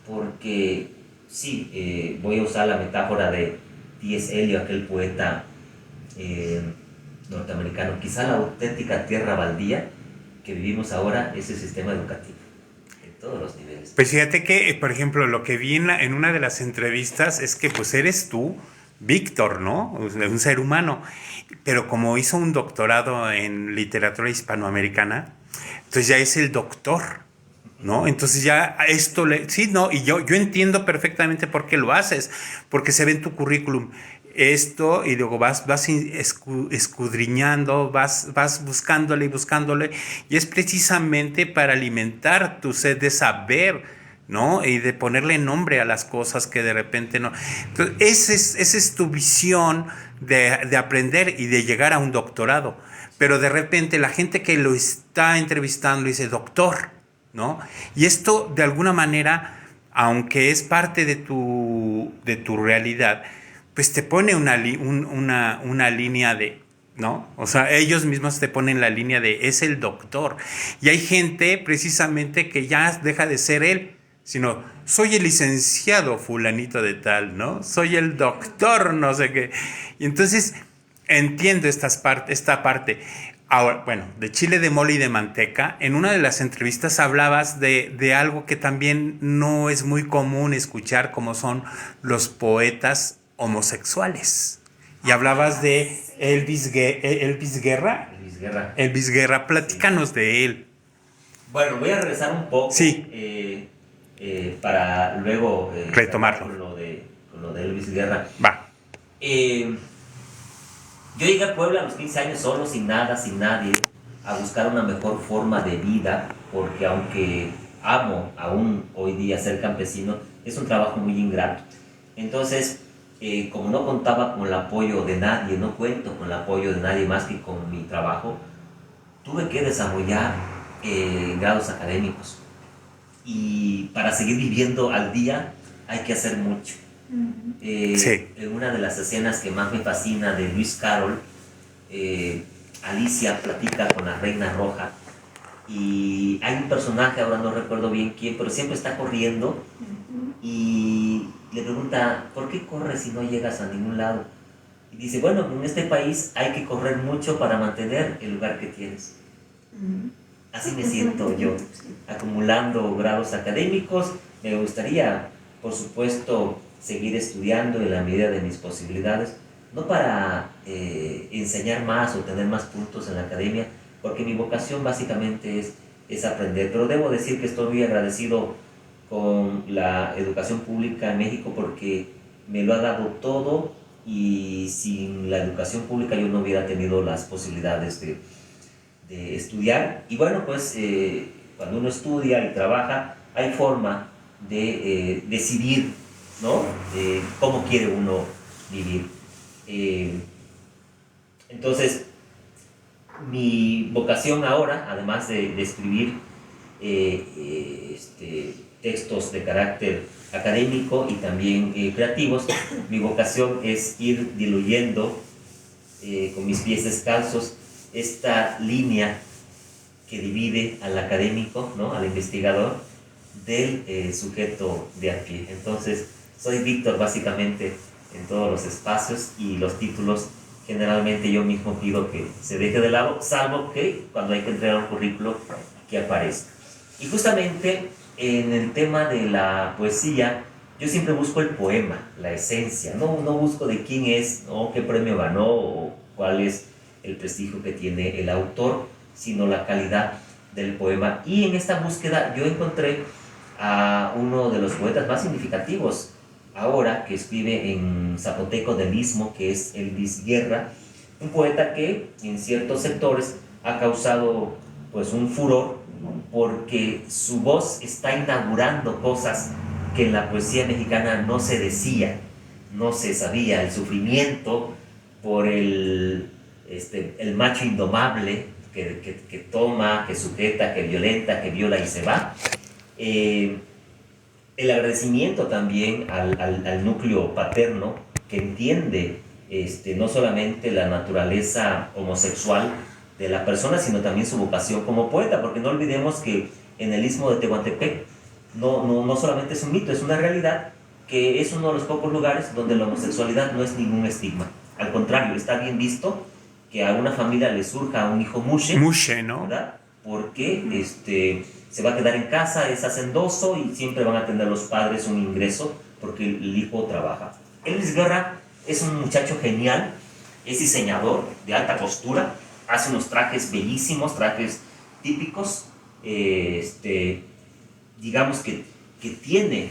[SPEAKER 3] porque sí, voy a usar la metáfora de T.S. Eliot, aquel poeta norteamericano, quizá la auténtica tierra baldía que vivimos ahora es el sistema educativo, en todos los niveles.
[SPEAKER 1] Pues fíjate que, por ejemplo, lo que vi en una de las entrevistas es que pues eres tú, Víctor, ¿no? Un ser humano, pero como hizo un doctorado en literatura hispanoamericana, entonces ya es el doctor, ¿no? Entonces ya esto sí, no, y yo entiendo perfectamente por qué lo haces, porque se ve en tu currículum esto y luego vas escudriñando, vas buscándole, y es precisamente para alimentar tu sed de saber, ¿no? Y de ponerle nombre a las cosas que de repente no. Entonces, esa es tu visión de aprender y de llegar a un doctorado. Pero de repente la gente que lo está entrevistando dice, doctor, ¿no? Y esto de alguna manera, aunque es parte de tu realidad, pues te pone una línea de, ¿no? O sea, ellos mismos te ponen la línea de, es el doctor. Y hay gente precisamente que ya deja de ser él, sino, soy el licenciado fulanito de tal, ¿no? Soy el doctor, no sé qué. Y entonces entiendo esta parte. Ahora, bueno, de chile de mole y de manteca, en una de las entrevistas hablabas de algo que también no es muy común escuchar, como son los poetas homosexuales. Y hablabas de Elvis Guerra. Elvis Guerra, platícanos de él.
[SPEAKER 3] Bueno, voy a regresar un poco.
[SPEAKER 1] Sí.
[SPEAKER 3] Para luego
[SPEAKER 1] retomarlo.
[SPEAKER 3] Con lo de Elvis Guerra.
[SPEAKER 1] Va.
[SPEAKER 3] Yo llegué a Puebla a los 15 años solo, sin nada, sin nadie, a buscar una mejor forma de vida, porque aunque amo aún hoy día ser campesino, es un trabajo muy ingrato. Entonces, como no contaba con el apoyo de nadie, no cuento con el apoyo de nadie más que con mi trabajo, tuve que desarrollar grados académicos. Y para seguir viviendo al día hay que hacer mucho.
[SPEAKER 1] Sí.
[SPEAKER 3] En una de las escenas que más me fascina de Lewis Carroll, Alicia platica con la Reina Roja y hay un personaje, ahora no recuerdo bien quién, pero siempre está corriendo y le pregunta, ¿por qué corres si no llegas a ningún lado? Y dice, bueno, en este país hay que correr mucho para mantener el lugar que tienes. Así me siento yo, acumulando grados académicos. Me gustaría, por supuesto, seguir estudiando en la medida de mis posibilidades, no para enseñar más o tener más puntos en la academia, porque mi vocación básicamente es aprender. Pero debo decir que estoy muy agradecido con la educación pública en México porque me lo ha dado todo y sin la educación pública yo no hubiera tenido las posibilidades de estudiar. Y bueno, pues cuando uno estudia y trabaja, hay forma de decidir, ¿no? Cómo quiere uno vivir. Entonces, mi vocación ahora, además de escribir textos de carácter académico y también creativos, mi vocación es ir diluyendo con mis pies descalzos esta línea que divide al académico, ¿no? Al investigador, del sujeto de a pie. Entonces, soy Víctor básicamente en todos los espacios y los títulos generalmente yo mismo pido que se deje de lado, salvo que cuando hay que entregar un currículo que aparezca. Y justamente en el tema de la poesía, yo siempre busco el poema, la esencia, no busco de quién es, ¿no? Qué premio ganó o cuál es el prestigio que tiene el autor, sino la calidad del poema. Y en esta búsqueda yo encontré a uno de los poetas más significativos ahora, que escribe en zapoteco del Istmo, que es Elvis Guerra, un poeta que en ciertos sectores ha causado pues un furor porque su voz está inaugurando cosas que en la poesía mexicana no se decía, no se sabía. El sufrimiento por el macho indomable que toma, que sujeta, que violenta, que viola y se va. El agradecimiento también al núcleo paterno, que entiende no solamente la naturaleza homosexual de la persona, sino también su vocación como poeta, porque no olvidemos que en el Istmo de Tehuantepec no solamente es un mito, es una realidad, que es uno de los pocos lugares donde la homosexualidad no es ningún estigma. Al contrario, está bien visto que a una familia le surja un hijo mushe,
[SPEAKER 1] ¿no?
[SPEAKER 3] ¿verdad? Porque se va a quedar en casa, es hacendoso y siempre van a tener los padres un ingreso porque el hijo trabaja. Elvis Guerra es un muchacho genial, es diseñador de alta costura, hace unos trajes bellísimos, trajes típicos, digamos que tiene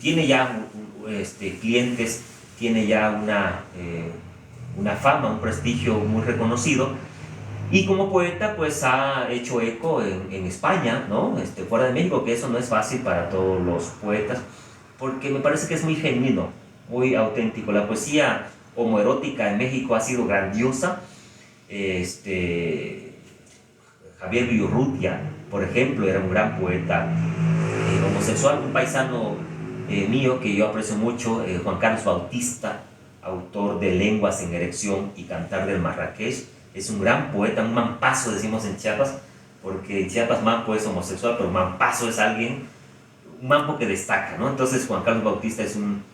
[SPEAKER 3] tiene ya clientes, tiene ya una fama, un prestigio muy reconocido, y como poeta pues ha hecho eco en España, ¿no? Fuera de México, que eso no es fácil para todos los poetas, porque me parece que es muy genuino, muy auténtico. La poesía homoerótica en México ha sido grandiosa. Javier Viurrutia, por ejemplo, era un gran poeta homosexual. Un paisano mío que yo aprecio mucho, Juan Carlos Bautista, autor de Lenguas en Erección y Cantar del Marrakech, es un gran poeta, un mampazo decimos en Chiapas, porque en Chiapas mampo es homosexual, pero mampazo es alguien, un mampo que destaca, ¿no? Entonces Juan Carlos Bautista es un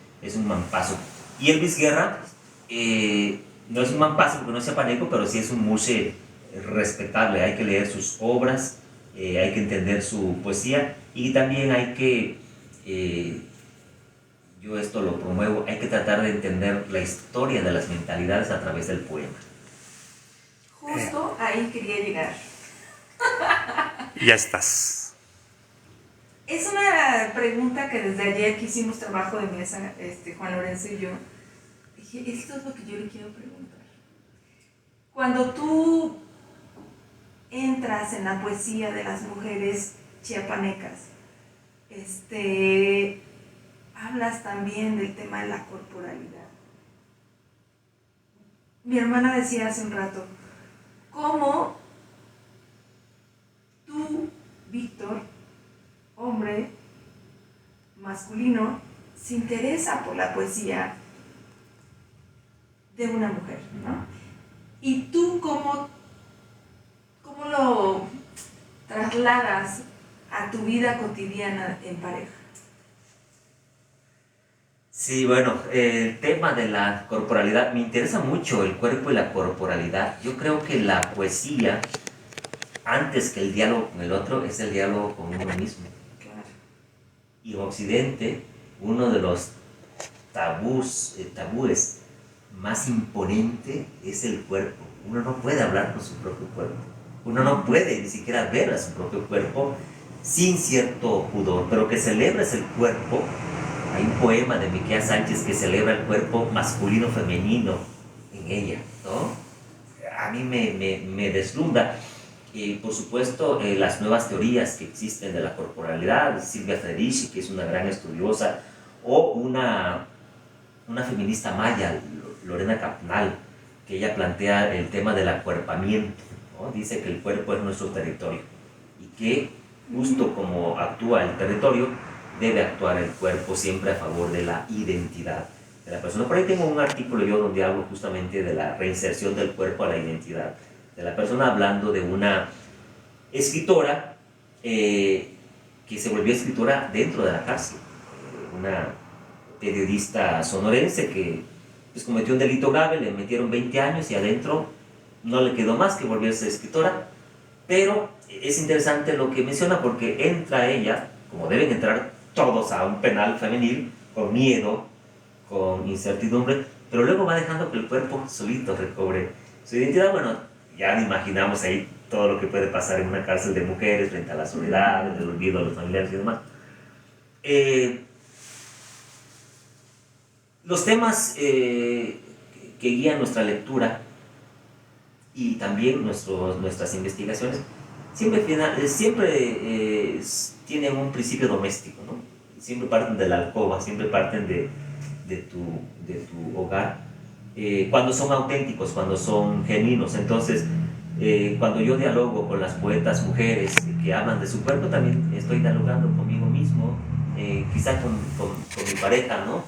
[SPEAKER 3] mampazo. Y Elvis Guerra no es un mampazo porque no es chiapaneco, pero sí es un mushe respetable. Hay que leer sus obras, hay que entender su poesía, y también hay que, yo esto lo promuevo, hay que tratar de entender la historia de las mentalidades a través del poema.
[SPEAKER 2] Justo ahí quería llegar.
[SPEAKER 1] Ya estás.
[SPEAKER 2] Es una pregunta que desde ayer que hicimos trabajo de mesa, Juan Lorenzo y yo, dije, esto es lo que yo le quiero preguntar. Cuando tú entras en la poesía de las mujeres chiapanecas, hablas también del tema de la corporalidad. Mi hermana decía hace un rato, ¿cómo tú, Víctor, hombre masculino, se interesa por la poesía de una mujer, ¿no? Y tú cómo lo trasladas a tu vida cotidiana en pareja?
[SPEAKER 3] Sí, bueno, el tema de la corporalidad, me interesa mucho el cuerpo y la corporalidad. Yo creo que la poesía, antes que el diálogo con el otro, es el diálogo con uno mismo.
[SPEAKER 2] Claro.
[SPEAKER 3] Y en Occidente, uno de los tabúes más imponente es el cuerpo. Uno no puede hablar con su propio cuerpo. Uno no puede ni siquiera ver a su propio cuerpo sin cierto pudor, pero que celebres el cuerpo. Hay un poema de Miquea Sánchez que celebra el cuerpo masculino-femenino en ella, ¿no? A mí me deslumbra. Por supuesto, las nuevas teorías que existen de la corporalidad, Silvia Federici, que es una gran estudiosa, o una feminista maya, Lorena Capnal, que ella plantea el tema del acuerpamiento, ¿no? Dice que el cuerpo es nuestro territorio y que justo como actúa el territorio, debe actuar el cuerpo siempre a favor de la identidad de la persona. Por ahí tengo un artículo yo donde hablo justamente de la reinserción del cuerpo a la identidad de la persona, hablando de una escritora que se volvió escritora dentro de la cárcel, una periodista sonorense que pues, cometió un delito grave, le metieron 20 años y adentro no le quedó más que volverse escritora. Pero es interesante lo que menciona, porque entra ella, como deben entrar todos a un penal femenil, con miedo, con incertidumbre, pero luego va dejando que el cuerpo solito recobre su identidad. Bueno, ya imaginamos ahí todo lo que puede pasar en una cárcel de mujeres frente a la soledad, el olvido de los familiares y demás. Los temas que guían nuestra lectura y también nuestras investigaciones siempre tienen un principio doméstico, ¿no? Siempre parten de la alcoba, siempre parten de tu hogar, cuando son auténticos, cuando son genuinos. Entonces, cuando yo dialogo con las poetas mujeres que hablan de su cuerpo, también estoy dialogando conmigo mismo, quizá con mi pareja, ¿no?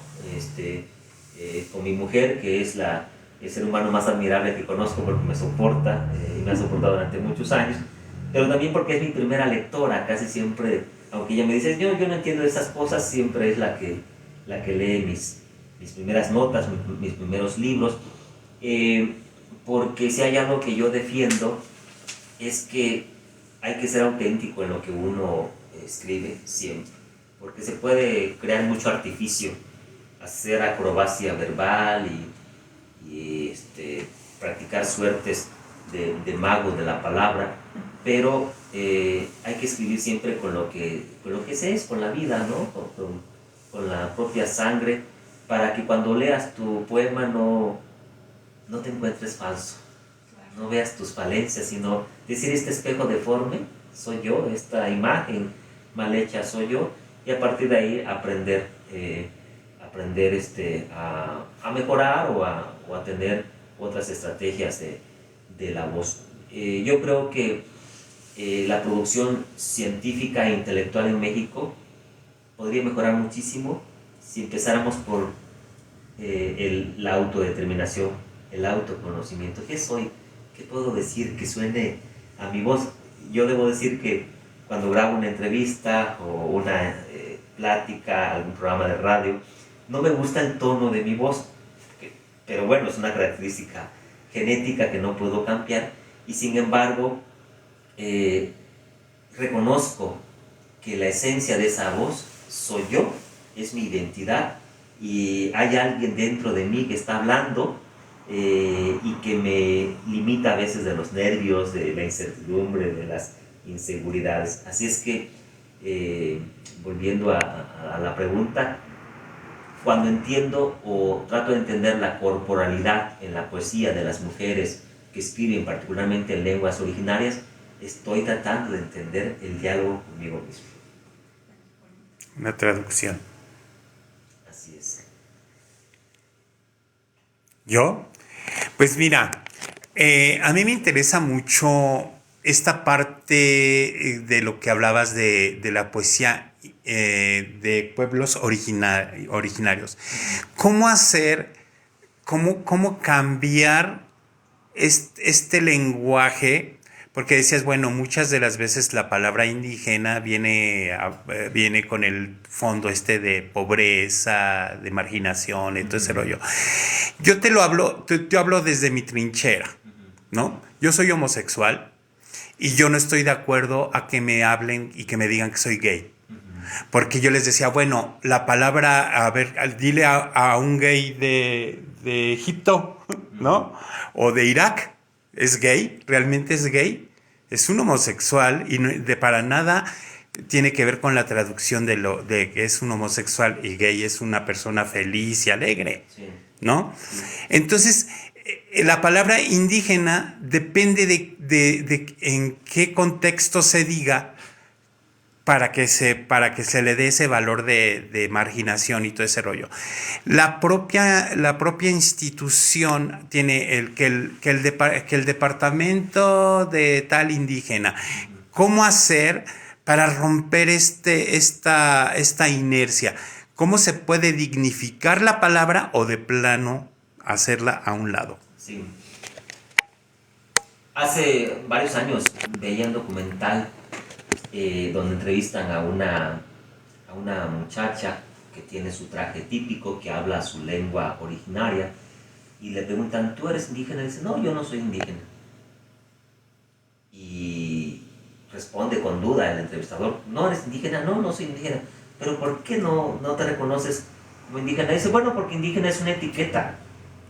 [SPEAKER 3] Con mi mujer, que es el ser humano más admirable que conozco porque me soporta y me ha soportado durante muchos años, pero también porque es mi primera lectora. Casi siempre, aunque ella me dice, yo no entiendo esas cosas, siempre es la que lee mis primeras notas, mis primeros libros, porque si hay algo que yo defiendo es que hay que ser auténtico en lo que uno escribe siempre, porque se puede crear mucho artificio, hacer acrobacia verbal y practicar suertes de mago de la palabra, pero hay que escribir siempre con lo que se es, con la vida, ¿no? Con la propia sangre, para que cuando leas tu poema no te encuentres falso, no veas tus falencias, sino decir, este espejo deforme soy yo, esta imagen mal hecha soy yo, y a partir de ahí aprender a mejorar o a tener otras estrategias de la voz. Yo creo que la producción científica e intelectual en México podría mejorar muchísimo si empezáramos por la autodeterminación, el autoconocimiento. ¿Qué soy? ¿Qué puedo decir que suene a mi voz? Yo debo decir que cuando grabo una entrevista o una plática, algún programa de radio, no me gusta el tono de mi voz, pero bueno, es una característica genética que no puedo cambiar, y sin embargo reconozco que la esencia de esa voz soy yo, es mi identidad, y hay alguien dentro de mí que está hablando y que me limita a veces de los nervios, de la incertidumbre, de las inseguridades. Así es que, volviendo a la pregunta, cuando entiendo o trato de entender la corporalidad en la poesía de las mujeres que escriben particularmente en lenguas originarias, estoy tratando de entender el diálogo conmigo mismo.
[SPEAKER 1] Una traducción.
[SPEAKER 3] Así es.
[SPEAKER 1] ¿Yo? Pues mira, a mí me interesa mucho esta parte de lo que hablabas de la poesía de pueblos originarios. ¿Cómo hacer, cómo cambiar este lenguaje? Porque decías, bueno, muchas de las veces la palabra indígena viene con el fondo de pobreza, de marginación, y todo ese rollo. Yo te hablo desde mi trinchera, ¿no? Yo soy homosexual y yo no estoy de acuerdo a que me hablen y que me digan que soy gay. Porque yo les decía, bueno, la palabra, a ver, dile a un gay de Egipto, ¿no? O de Irak, ¿es gay? ¿Realmente es gay? Es un homosexual y para nada tiene que ver con la traducción de que es un homosexual, y gay es una persona feliz y alegre, sí, ¿no? Sí. Entonces, la palabra indígena depende de en qué contexto se diga para que se le dé ese valor de marginación y todo ese rollo. La propia institución tiene que el departamento de tal indígena. ¿Cómo hacer para romper esta inercia? ¿Cómo se puede dignificar la palabra o de plano hacerla a un lado?
[SPEAKER 3] Sí. Hace varios años veía un documental donde entrevistan a una muchacha que tiene su traje típico, que habla su lengua originaria, y le preguntan, ¿tú eres indígena? Y dice, no, yo no soy indígena. Y responde con duda el entrevistador, ¿no eres indígena? No, no soy indígena. ¿Pero por qué no te reconoces como indígena? Y dice, bueno, porque indígena es una etiqueta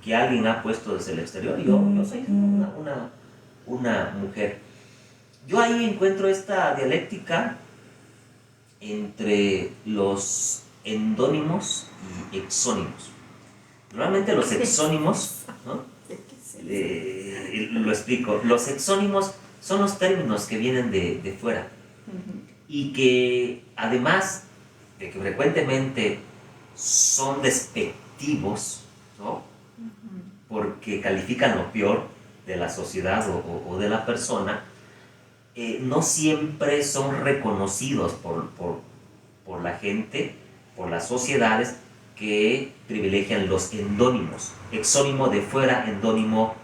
[SPEAKER 3] que alguien ha puesto desde el exterior. Yo soy una mujer. Yo ahí encuentro esta dialéctica entre los endónimos y exónimos. Normalmente los exónimos, ¿no? Lo explico, los exónimos son los términos que vienen de fuera y que además de que frecuentemente son despectivos, ¿no? Porque califican lo peor de la sociedad o de la persona, no siempre son reconocidos por la gente, por las sociedades que privilegian los endónimos. Exónimo de fuera, endónimo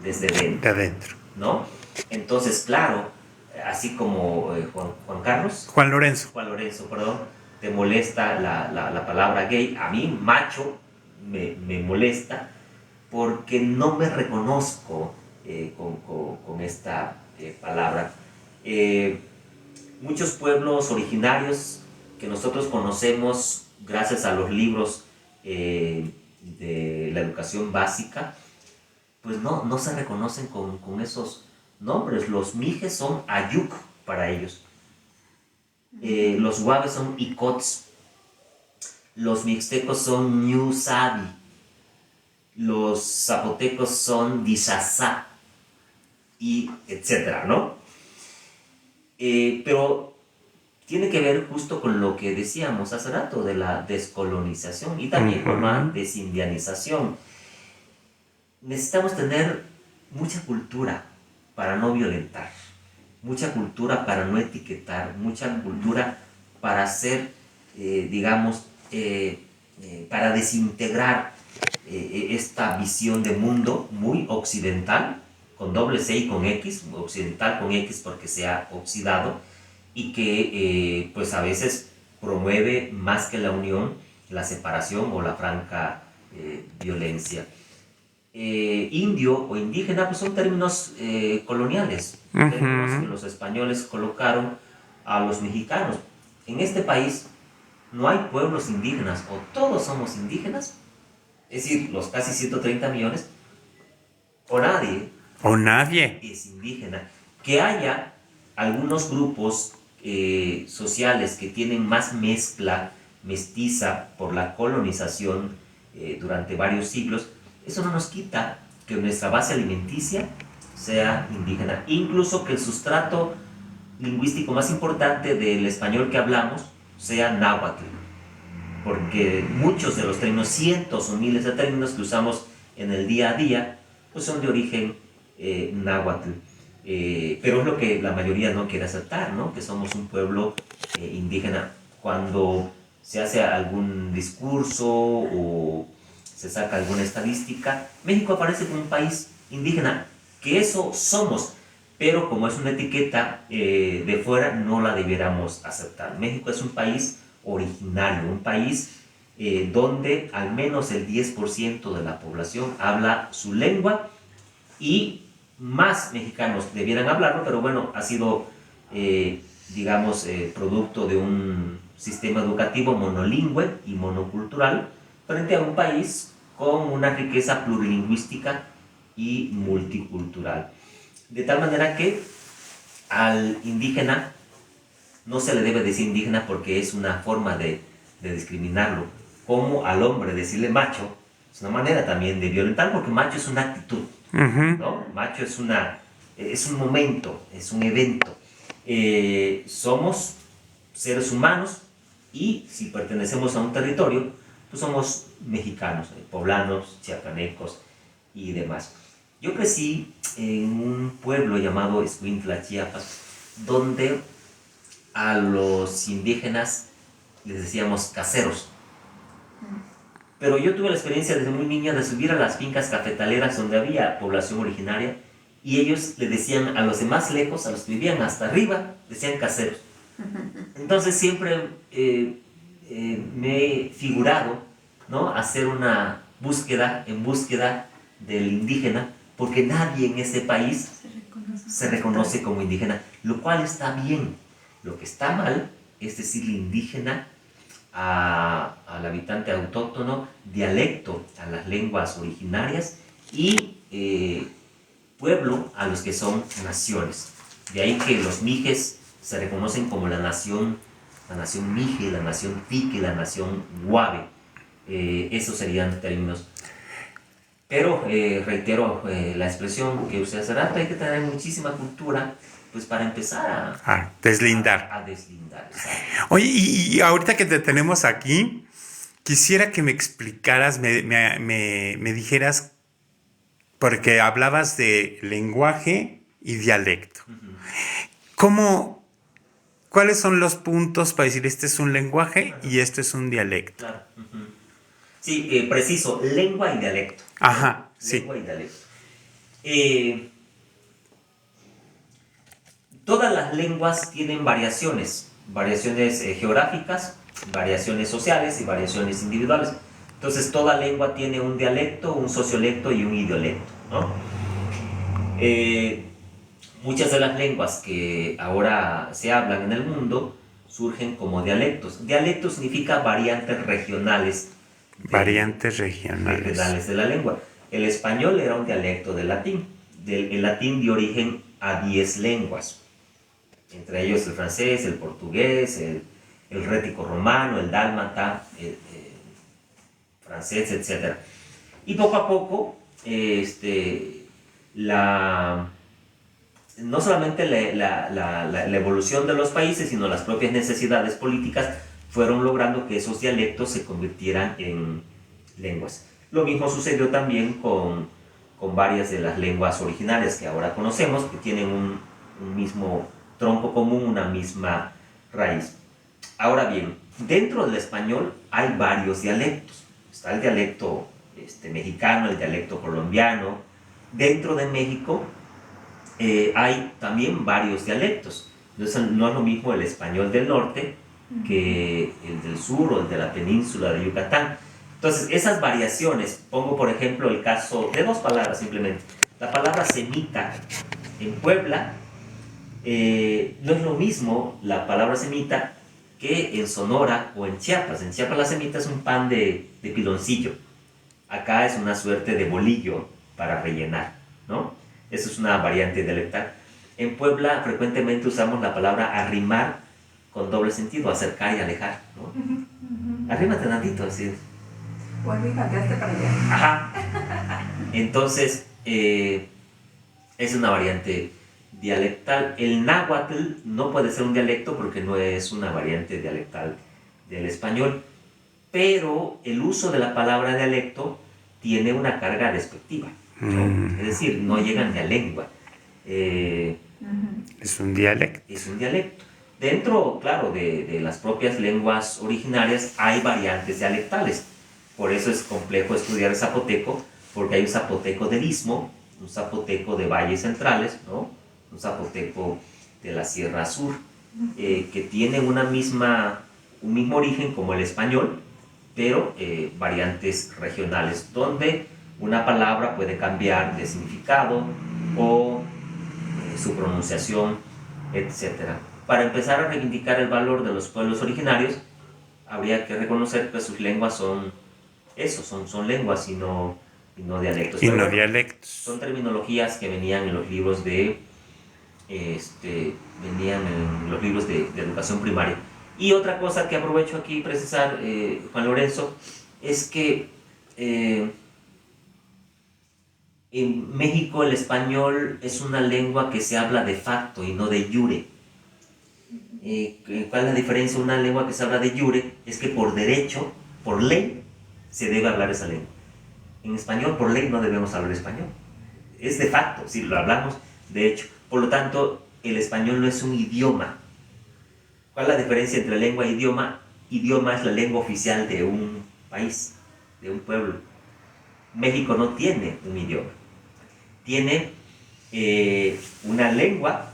[SPEAKER 3] desde dentro.
[SPEAKER 1] De adentro.
[SPEAKER 3] ¿No? Entonces, claro, así como
[SPEAKER 1] Juan Lorenzo.
[SPEAKER 3] Juan Lorenzo, perdón, te molesta la palabra gay, a mí, macho, me molesta porque no me reconozco con esta palabra. Muchos pueblos originarios que nosotros conocemos gracias a los libros de la educación básica, pues no se reconocen con esos nombres. Los mijes son ayuk para ellos. Los huaves son icots. Los mixtecos son ñusabi. Los zapotecos son dishasá. Y etcétera, ¿no? Pero tiene que ver justo con lo que decíamos hace rato de la descolonización y también con la desindianización. Necesitamos tener mucha cultura para no violentar, mucha cultura para no etiquetar, mucha cultura para hacer, para desintegrar esta visión de mundo muy occidental, con doble C y con X, occidental con X porque se ha oxidado, y que pues a veces promueve más que la unión, la separación o la franca violencia. Indio o indígena pues son términos coloniales, términos que los españoles colocaron a los mexicanos. En este país no hay pueblos indígenas, o todos somos indígenas, es decir, los casi 130 millones, o nadie es indígena. Que haya algunos grupos sociales que tienen más mezcla mestiza por la colonización durante varios siglos, eso no nos quita que nuestra base alimenticia sea indígena, incluso que el sustrato lingüístico más importante del español que hablamos sea náhuatl, porque muchos de los términos, cientos o miles de términos que usamos en el día a día, pues son de origen náhuatl. Pero es lo que la mayoría no quiere aceptar, ¿no? Que somos un pueblo indígena. Cuando se hace algún discurso o se saca alguna estadística, México aparece como un país indígena, que eso somos, pero como es una etiqueta de fuera, no la debiéramos aceptar. México es un país originario, un país donde al menos el 10% de la población habla su lengua, y más mexicanos debieran hablarlo, pero bueno, ha sido, producto de un sistema educativo monolingüe y monocultural frente a un país con una riqueza plurilingüística y multicultural. De tal manera que al indígena no se le debe decir indígena porque es una forma de discriminarlo, como al hombre decirle macho es una manera también de violentar, porque macho es una actitud, ¿no? Macho es un momento, es un evento. Somos seres humanos y si pertenecemos a un territorio, pues somos mexicanos, poblanos, chiapanecos y demás. Yo crecí en un pueblo llamado Escuintla, Chiapas, donde a los indígenas les decíamos caseros. Pero yo tuve la experiencia desde muy niña de subir a las fincas cafetaleras donde había población originaria, y ellos le decían a los de más lejos, a los que vivían hasta arriba, decían caseros. Entonces siempre me he figurado, ¿no?, hacer una búsqueda en búsqueda del indígena, porque nadie en ese país se reconoce como indígena, lo cual está bien. Lo que está mal es decirle indígena al habitante autóctono, dialecto a las lenguas originarias, y pueblo a los que son naciones. De ahí que los mijes se reconocen como la nación mije, la nación tique, la nación guave. Esos serían términos. Pero reitero la expresión que usted hace rato, hay que tener muchísima cultura pues para empezar
[SPEAKER 1] deslindar.
[SPEAKER 3] A deslindar. Exacto.
[SPEAKER 1] Oye, y ahorita que te tenemos aquí, quisiera que me explicaras, me dijeras, porque hablabas de lenguaje y dialecto. ¿Cuáles son los puntos para decir este es un lenguaje y este es un dialecto?
[SPEAKER 3] Claro. Sí, preciso, lengua y dialecto.
[SPEAKER 1] Ajá, sí.
[SPEAKER 3] Lengua y dialecto. Todas las lenguas tienen variaciones geográficas, variaciones sociales y variaciones individuales. Entonces, toda lengua tiene un dialecto, un sociolecto y un idiolecto, ¿no? Muchas de las lenguas que ahora se hablan en el mundo surgen como dialectos. Dialecto significa variantes regionales.
[SPEAKER 1] Variantes regionales
[SPEAKER 3] de la lengua. El español era un dialecto del latín. El latín dio origen a 10 lenguas. Entre ellos el francés, el portugués, el rético romano, el dálmata, el francés, etc. Y poco a poco, no solamente la evolución de los países, sino las propias necesidades políticas fueron logrando que esos dialectos se convirtieran en lenguas. Lo mismo sucedió también con varias de las lenguas originarias que ahora conocemos, que tienen un mismo tronco común, una misma raíz. Ahora bien, dentro del español hay varios dialectos. Está el dialecto mexicano, el dialecto colombiano. Dentro de México hay también varios dialectos. Entonces no es lo mismo el español del norte que el del sur o el de la península de Yucatán. Entonces esas variaciones, pongo por ejemplo el caso de 2 palabras simplemente. La palabra semita en Puebla no es lo mismo la palabra semita que en Sonora o en Chiapas. En Chiapas la semita es un pan de piloncillo. Acá es una suerte de bolillo para rellenar, ¿no? Eso es una variante dialectal. En Puebla frecuentemente usamos la palabra arrimar con doble sentido, acercar y alejar, ¿no? Arrímate tantito, así.
[SPEAKER 2] O arrímate para allá.
[SPEAKER 3] Ajá. Entonces, es una variante dialectal. El náhuatl no puede ser un dialecto porque no es una variante dialectal del español, pero el uso de la palabra dialecto tiene una carga despectiva, ¿no? Es decir, no llegan ni a lengua.
[SPEAKER 1] Es un dialecto.
[SPEAKER 3] Es un dialecto. Dentro, claro, de las propias lenguas originarias hay variantes dialectales. Por eso es complejo estudiar el zapoteco, porque hay un zapoteco del Istmo, un zapoteco de valles centrales, ¿no? Un zapoteco de la Sierra Sur, que tiene un mismo origen como el español, pero variantes regionales, donde una palabra puede cambiar de significado o su pronunciación, etc. Para empezar a reivindicar el valor de los pueblos originarios, habría que reconocer que sus lenguas son lenguas y no dialectos.
[SPEAKER 1] Y no dialectos.
[SPEAKER 3] Son terminologías que venían en los libros de educación primaria. Y otra cosa que aprovecho aquí precisar, Juan Lorenzo, es que en México el español es una lengua que se habla de facto y no de jure. ¿Cuál es la diferencia? Una lengua que se habla de jure es que por derecho, por ley, se debe hablar esa lengua. En español, por ley, no debemos hablar español. Es de facto, si lo hablamos de hecho. Por lo tanto, el español no es un idioma. ¿Cuál es la diferencia entre lengua e idioma? Idioma es la lengua oficial de un país, de un pueblo. México no tiene un idioma. Tiene una lengua,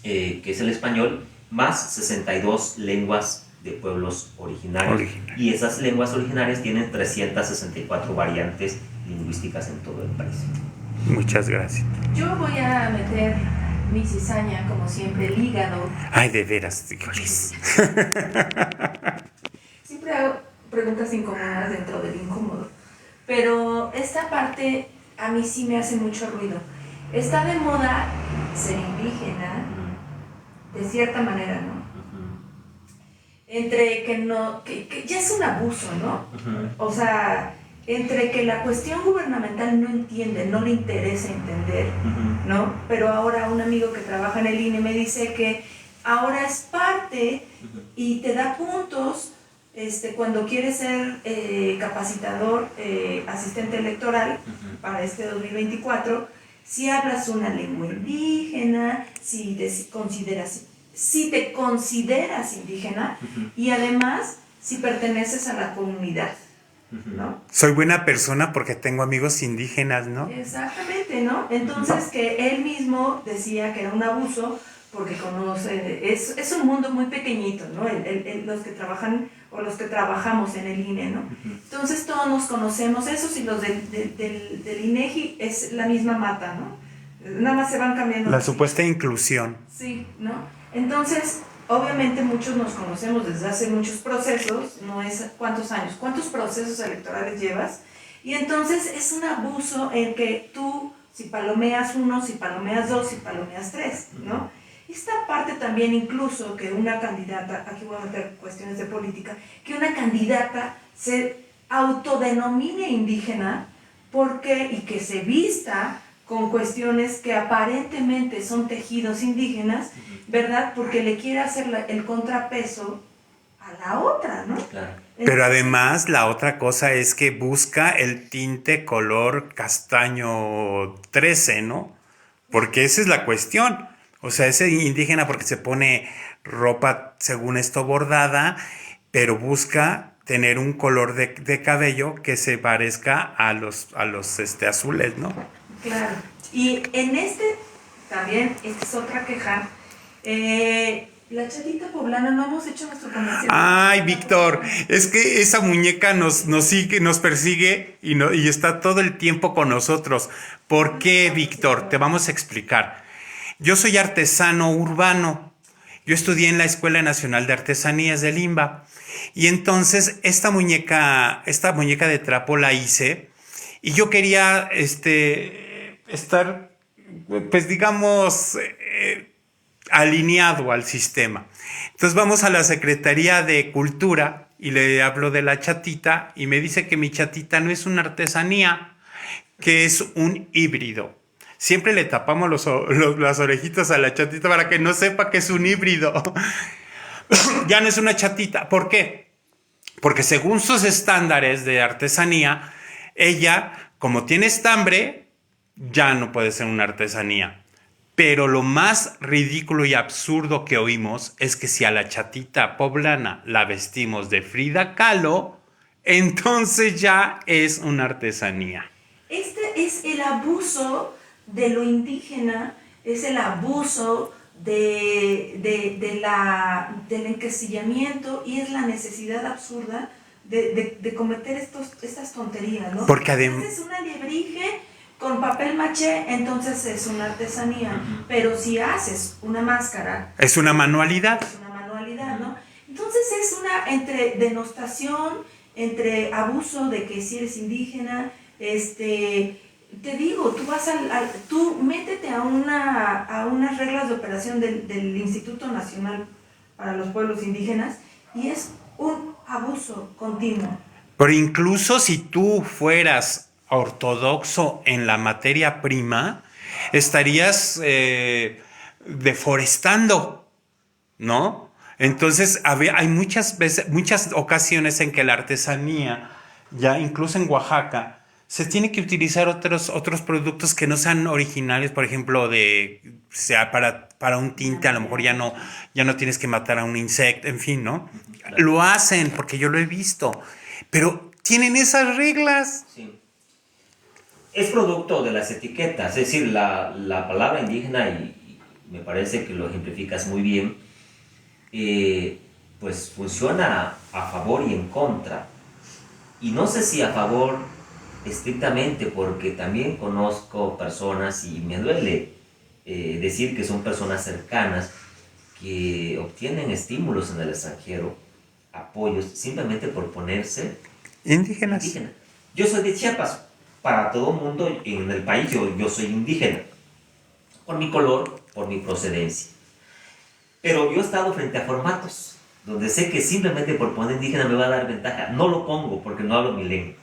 [SPEAKER 3] que es el español, más 62 lenguas de pueblos originarios. Y esas lenguas originarias tienen 364 variantes lingüísticas en todo el país.
[SPEAKER 1] Muchas gracias.
[SPEAKER 2] Yo voy a meter mi cizaña, como siempre, el hígado.
[SPEAKER 1] Ay, de veras, híjoles.
[SPEAKER 2] Siempre hago preguntas incómodas dentro del incómodo. Pero esta parte a mí sí me hace mucho ruido. Está de moda ser indígena, de cierta manera, ¿no? Entre que no, que ya es un abuso, ¿no? O sea, entre que la cuestión gubernamental no entiende, no le interesa entender, ¿no? Pero ahora un amigo que trabaja en el INE me dice que ahora es parte y te da puntos cuando quieres ser capacitador, asistente electoral para este 2024, si hablas una lengua indígena, si te consideras indígena y además si perteneces a la comunidad, ¿no?
[SPEAKER 1] Soy buena persona porque tengo amigos indígenas, ¿no?
[SPEAKER 2] Exactamente, ¿no? Entonces que él mismo decía que era un abuso porque conoce, es un mundo muy pequeñito, ¿no? Los que trabajan o los que trabajamos en el INE, ¿no? Entonces todos nos conocemos, esos y los del INEGI es la misma mata, ¿no? Nada más se van cambiando.
[SPEAKER 1] La supuesta inclusión.
[SPEAKER 2] Sí, ¿no? Entonces, obviamente muchos nos conocemos desde hace muchos procesos, no es cuántos años, cuántos procesos electorales llevas, y entonces es un abuso en que tú, si palomeas uno, si palomeas dos, si palomeas tres, ¿no? Esta parte también incluso que una candidata, aquí voy a meter cuestiones de política, que una candidata se autodenomine indígena y que se vista con cuestiones que aparentemente son tejidos indígenas, ¿verdad? Porque le quiere hacer el contrapeso a la otra, ¿no?
[SPEAKER 3] Claro.
[SPEAKER 1] Pero además la otra cosa es que busca el tinte color castaño 13, ¿no? Porque esa es la cuestión. O sea, es indígena porque se pone ropa, según esto, bordada, pero busca tener un color de cabello que se parezca a los azules, ¿no?
[SPEAKER 2] Claro. Y en también, esta es otra queja, la chatita poblana, no hemos hecho nuestro comercial.
[SPEAKER 1] Ay, Víctor, es que esa muñeca nos sigue, nos persigue y está todo el tiempo con nosotros. ¿Por qué, Víctor? Te vamos a explicar. Yo soy artesano urbano. Yo estudié en la Escuela Nacional de Artesanías de Limba. Y entonces esta muñeca de trapo la hice y yo quería estar, pues digamos, alineado al sistema. Entonces vamos a la Secretaría de Cultura y le hablo de la chatita y me dice que mi chatita no es una artesanía, que es un híbrido. Siempre le tapamos las orejitas a la chatita para que no sepa que es un híbrido. Ya no es una chatita. ¿Por qué? Porque según sus estándares de artesanía, ella, como tiene estambre, ya no puede ser una artesanía. Pero lo más ridículo y absurdo que oímos es que si a la chatita poblana la vestimos de Frida Kahlo, entonces ya es una artesanía.
[SPEAKER 2] Este es el abuso de lo indígena, es el abuso del encasillamiento y es la necesidad absurda de cometer estas tonterías, ¿no?
[SPEAKER 1] Porque además
[SPEAKER 2] es una alebrije con papel maché, entonces es una artesanía, pero si haces una máscara...
[SPEAKER 1] es una manualidad.
[SPEAKER 2] Es una manualidad, ¿no? Entonces es una entre denostación, entre abuso de que si eres indígena, te digo, tú métete a unas reglas de operación del Instituto Nacional para los Pueblos Indígenas y es un abuso continuo.
[SPEAKER 1] Pero incluso si tú fueras ortodoxo en la materia prima, estarías deforestando, ¿no? Entonces hay muchas ocasiones en que la artesanía, ya incluso en Oaxaca, se tiene que utilizar otros productos que no sean originales, por ejemplo, sea para un tinte, a lo mejor ya no tienes que matar a un insecto, en fin, ¿no? Claro. Lo hacen porque yo lo he visto, pero tienen esas reglas.
[SPEAKER 3] Sí. Es producto de las etiquetas, es decir, la palabra indígena, y me parece que lo ejemplificas muy bien, pues funciona a favor y en contra. Y no sé si a favor estrictamente, porque también conozco personas, y me duele decir que son personas cercanas, que obtienen estímulos en el extranjero, apoyos, simplemente por ponerse
[SPEAKER 1] indígena.
[SPEAKER 3] Yo soy de Chiapas, para todo el mundo en el país yo soy indígena, por mi color, por mi procedencia. Pero yo he estado frente a formatos donde sé que simplemente por poner indígena me va a dar ventaja. No lo pongo porque no hablo mi lengua.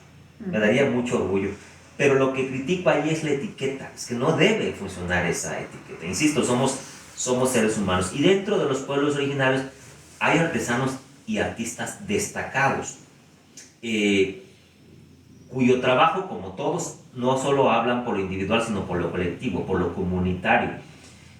[SPEAKER 3] Me daría mucho orgullo. Pero lo que critico ahí es la etiqueta. Es que no debe funcionar esa etiqueta. Insisto, somos seres humanos. Y dentro de los pueblos originarios hay artesanos y artistas destacados, cuyo trabajo, como todos, no solo hablan por lo individual, sino por lo colectivo, por lo comunitario.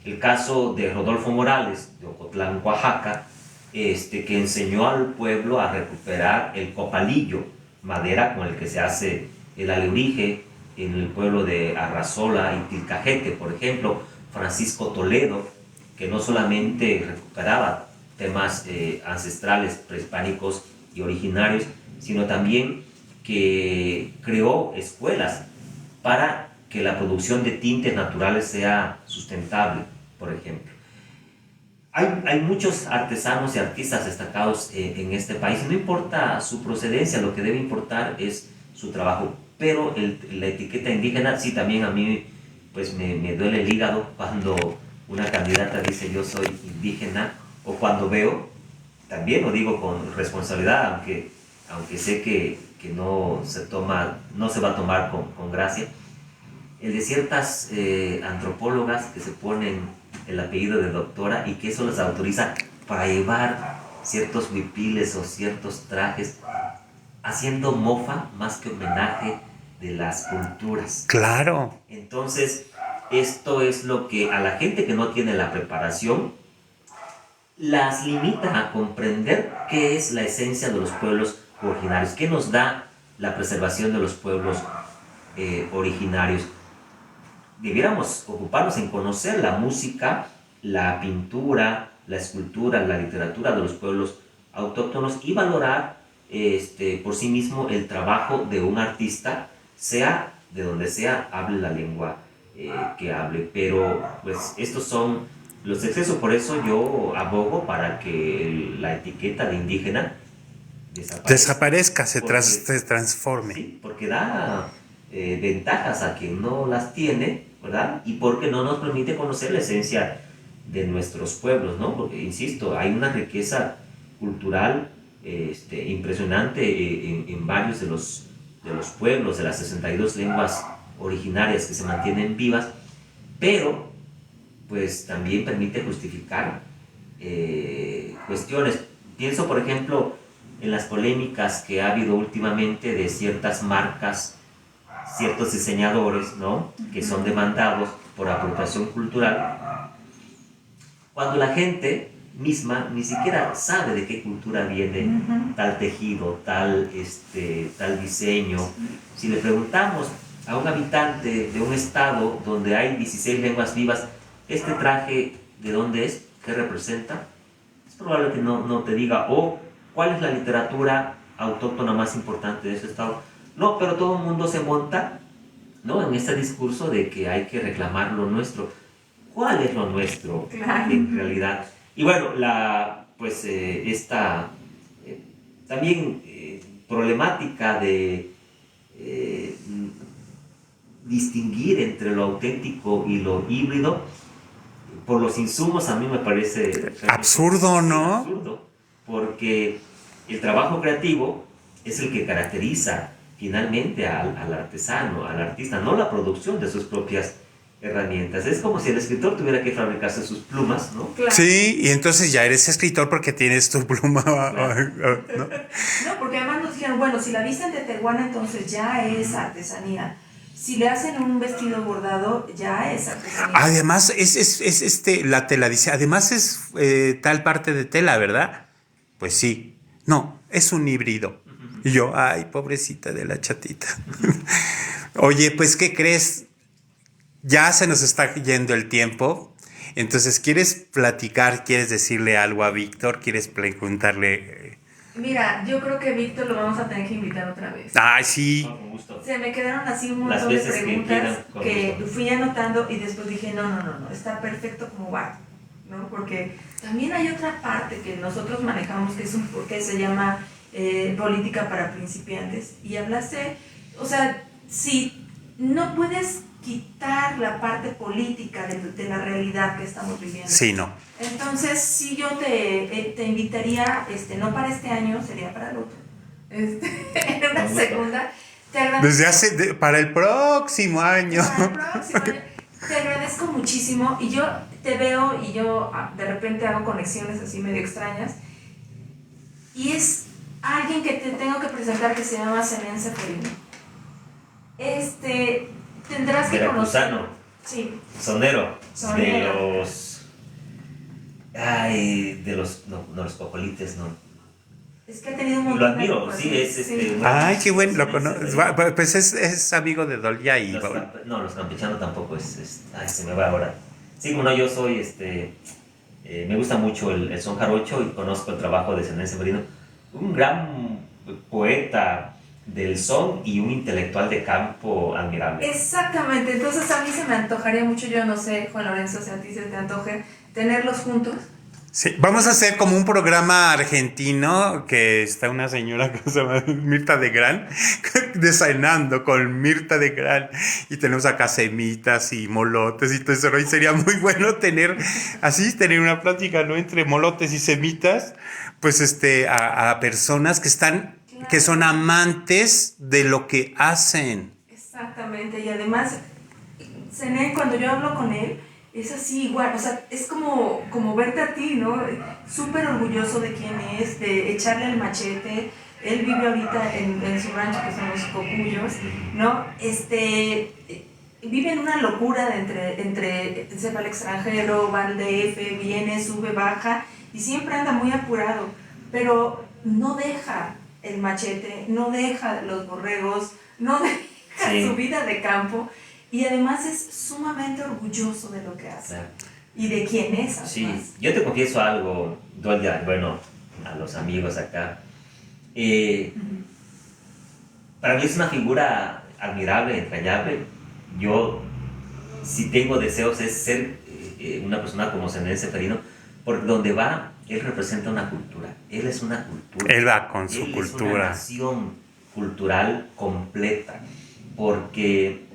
[SPEAKER 3] El caso de Rodolfo Morales, de Ocotlán, Oaxaca, que enseñó al pueblo a recuperar el copalillo, madera con el que se hace el alebrije en el pueblo de Arrazola y Tilcajete, por ejemplo. Francisco Toledo, que no solamente recuperaba temas ancestrales, prehispánicos y originarios, sino también que creó escuelas para que la producción de tintes naturales sea sustentable, por ejemplo. Hay muchos artesanos y artistas destacados en este país, y no importa su procedencia, lo que debe importar es su trabajo. Pero la etiqueta indígena, sí, también a mí pues me duele el hígado cuando una candidata dice yo soy indígena, o cuando veo, también lo digo con responsabilidad, aunque sé que no se va a tomar con gracia, el de ciertas antropólogas que se ponen el apellido de doctora y que eso les autoriza para llevar ciertos huipiles o ciertos trajes, haciendo mofa más que homenaje de las culturas.
[SPEAKER 1] Claro.
[SPEAKER 3] Entonces, esto es lo que a la gente que no tiene la preparación las limita a comprender qué es la esencia de los pueblos originarios, qué nos da la preservación de los pueblos originarios. Debiéramos ocuparnos en conocer la música, la pintura, la escultura, la literatura de los pueblos autóctonos y valorar por sí mismo el trabajo de un artista, sea de donde sea, hable la lengua que hable. Pero pues estos son los excesos, por eso yo abogo para que la etiqueta de indígena
[SPEAKER 1] desaparezca, se transforme.
[SPEAKER 3] Sí, porque da ventajas a quien no las tiene, ¿verdad? Y porque no nos permite conocer la esencia de nuestros pueblos, ¿no? Porque, insisto, hay una riqueza cultural impresionante en varios de los pueblos, de las 62 lenguas originarias que se mantienen vivas, pero pues también permite justificar cuestiones. Pienso, por ejemplo, en las polémicas que ha habido últimamente de ciertas marcas, ciertos diseñadores, ¿no?, que son demandados por apropiación cultural, cuando la gente misma ni siquiera sabe de qué cultura viene tal tejido, tal diseño. Si le preguntamos a un habitante de un estado donde hay 16 lenguas vivas, ¿este traje de dónde es? ¿Qué representa? Es probable que no te diga. O ¿cuál es la literatura autóctona más importante de ese estado? No, pero todo el mundo se monta, ¿no?, en este discurso de que hay que reclamar lo nuestro. ¿Cuál es lo nuestro en realidad? Y bueno, esta también problemática de distinguir entre lo auténtico y lo híbrido por los insumos, a mí me parece
[SPEAKER 1] absurdo, ¿no?
[SPEAKER 3] Absurdo, porque el trabajo creativo es el que caracteriza finalmente al artesano, al artista, no la producción de sus propias herramientas. Es como si el escritor tuviera que fabricarse sus plumas, ¿no?
[SPEAKER 2] Claro.
[SPEAKER 1] Sí, y entonces ya eres escritor porque tienes tu pluma,
[SPEAKER 3] Claro.
[SPEAKER 1] ¿no?
[SPEAKER 2] No, porque además nos dijeron, bueno, si la visten de tehuana, entonces ya es artesanía. Si le hacen un vestido bordado, ya es artesanía.
[SPEAKER 1] Además, la tela dice, además es tal parte de tela, ¿verdad? Pues sí. No, es un híbrido. Y yo, ay, pobrecita de la chatita. Oye, pues, ¿qué crees? Ya se nos está yendo el tiempo. Entonces, ¿quieres platicar? ¿Quieres decirle algo a Víctor? ¿Quieres preguntarle?
[SPEAKER 2] Mira, yo creo que Víctor lo vamos a tener que invitar otra vez.
[SPEAKER 1] Ay, sí.
[SPEAKER 3] No, con gusto.
[SPEAKER 2] Se me quedaron así un
[SPEAKER 3] Las
[SPEAKER 2] montón de
[SPEAKER 3] veces que
[SPEAKER 2] preguntas
[SPEAKER 3] quieran, con
[SPEAKER 2] que
[SPEAKER 3] gusto.
[SPEAKER 2] fui anotando y después dije, no, está perfecto como va, ¿no? Porque también hay otra parte que nosotros manejamos que se llama política para principiantes. Y hablaste, o sea, si no puedes quitar la parte política de la realidad que estamos viviendo.
[SPEAKER 1] Sí, no.
[SPEAKER 2] Entonces, sí, yo te invitaría, no para este año, sería para el otro, en una segunda.
[SPEAKER 1] Para el próximo año.
[SPEAKER 2] Para el próximo año. Te agradezco muchísimo y yo te veo y yo de repente hago conexiones así medio extrañas. Y es alguien que te tengo que presentar que se llama Zenén Ceferino. Tendrás que
[SPEAKER 3] Veracruzano.
[SPEAKER 2] conocer. Sí.
[SPEAKER 3] Sonero.
[SPEAKER 2] Sonero.
[SPEAKER 3] No, los cocolites, no.
[SPEAKER 2] Es que ha tenido un montón
[SPEAKER 3] Lo
[SPEAKER 2] de
[SPEAKER 3] admiro,
[SPEAKER 2] ocupaciones.
[SPEAKER 3] sí,
[SPEAKER 1] Ay, qué bueno, lo
[SPEAKER 3] Zenén
[SPEAKER 1] conozco.
[SPEAKER 3] Ceferino.
[SPEAKER 1] Pues es amigo de Dolia y
[SPEAKER 3] Los campechanos tampoco ay, se me va ahora. Sí, como no, yo soy, me gusta mucho el son jarocho y conozco el trabajo de Zenén Ceferino, un gran poeta del son y un intelectual de campo admirable.
[SPEAKER 2] Exactamente, entonces a mí se me antojaría mucho, yo no sé, Juan Lorenzo, si a ti se te antoje tenerlos juntos.
[SPEAKER 1] Sí, vamos a hacer como un programa argentino que está una señora que se llama Mirta de Gran desayunando con Mirta de Gran y tenemos acá semitas y molotes y todo eso, ¿no? Y sería muy bueno tener una plática, ¿no? Entre molotes y semitas, pues a personas que son amantes de lo que hacen.
[SPEAKER 2] Exactamente, y además, Zenén, cuando yo hablo con él, es así igual, o sea, es como verte a ti, ¿no? Súper orgulloso de quién es, de echarle el machete. Él vive ahorita en su rancho, que son los Cocuyos, ¿no? Vive en una locura entre se va al extranjero, va al DF, viene, sube, baja, y siempre anda muy apurado, pero no deja el machete, no deja los borregos, no deja su vida de campo. Y además es sumamente orgulloso de lo que hace. Claro. Y de quién es, además.
[SPEAKER 3] Sí, yo te confieso algo, Dolia, bueno, a los amigos acá. Para mí es una figura admirable, entrañable. Yo, si tengo deseos, es ser una persona como Zenén Ceferino, porque donde va, él representa una cultura. Él es una cultura.
[SPEAKER 1] Él va con su cultura.
[SPEAKER 3] Es una nación cultural completa, porque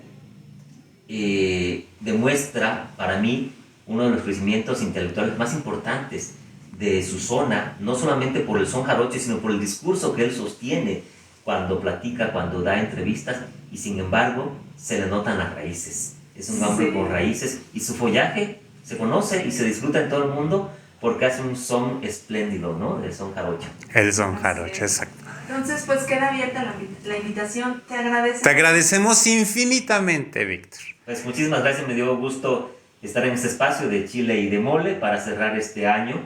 [SPEAKER 3] demuestra para mí uno de los crecimientos intelectuales más importantes de su zona, no solamente por el son jarocho, sino por el discurso que él sostiene cuando platica, cuando da entrevistas, y sin embargo se le notan las raíces. Es un hombre con raíces y su follaje se conoce y se disfruta en todo el mundo porque hace un son espléndido, ¿no? El son jarocho.
[SPEAKER 1] El son jarocho, exacto.
[SPEAKER 2] Entonces, pues queda abierta la invitación.
[SPEAKER 1] Te agradecemos infinitamente, Víctor.
[SPEAKER 3] Pues muchísimas gracias, me dio gusto estar en este espacio de Chile y de Mole para cerrar este año.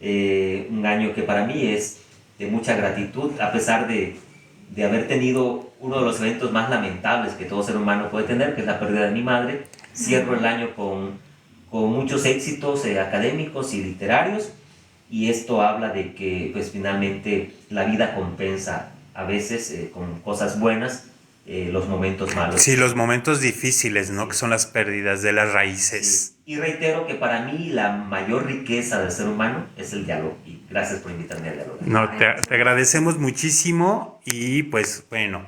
[SPEAKER 3] Un año que para mí es de mucha gratitud, a pesar de haber tenido uno de los eventos más lamentables que todo ser humano puede tener, que es la pérdida de mi madre. Cierro el año con muchos éxitos académicos y literarios, y esto habla de que pues finalmente la vida compensa a veces con cosas buenas los momentos malos.
[SPEAKER 1] Sí, los momentos difíciles, ¿no? Sí. Que son las pérdidas de las raíces.
[SPEAKER 3] Sí. Y reitero que para mí la mayor riqueza del ser humano es el diálogo, y gracias por invitarme a dialogar.
[SPEAKER 1] No, te agradecemos muchísimo y pues bueno,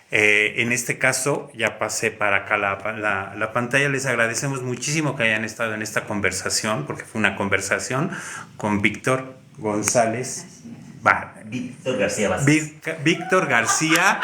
[SPEAKER 1] en este caso ya pasé para acá la pantalla. Les agradecemos muchísimo que hayan estado en esta conversación, porque fue una conversación con Víctor González.
[SPEAKER 3] Víctor García Vázquez.
[SPEAKER 1] Víctor García.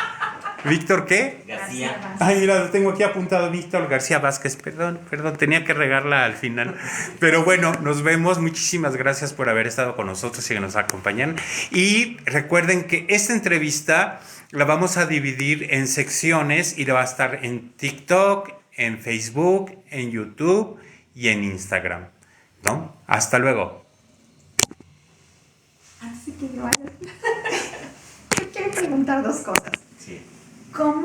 [SPEAKER 1] ¿Víctor qué?
[SPEAKER 3] García.
[SPEAKER 1] Ay, mira, lo tengo aquí apuntado, Víctor García Vázquez. Perdón, tenía que regarla al final. Pero bueno, nos vemos. Muchísimas gracias por haber estado con nosotros y que nos acompañan. Y recuerden que esta entrevista la vamos a dividir en secciones y va a estar en TikTok, en Facebook, en YouTube y en Instagram, ¿no? Hasta luego.
[SPEAKER 2] Así que yo quiero preguntar dos cosas.
[SPEAKER 3] Sí.
[SPEAKER 2] ¿Cómo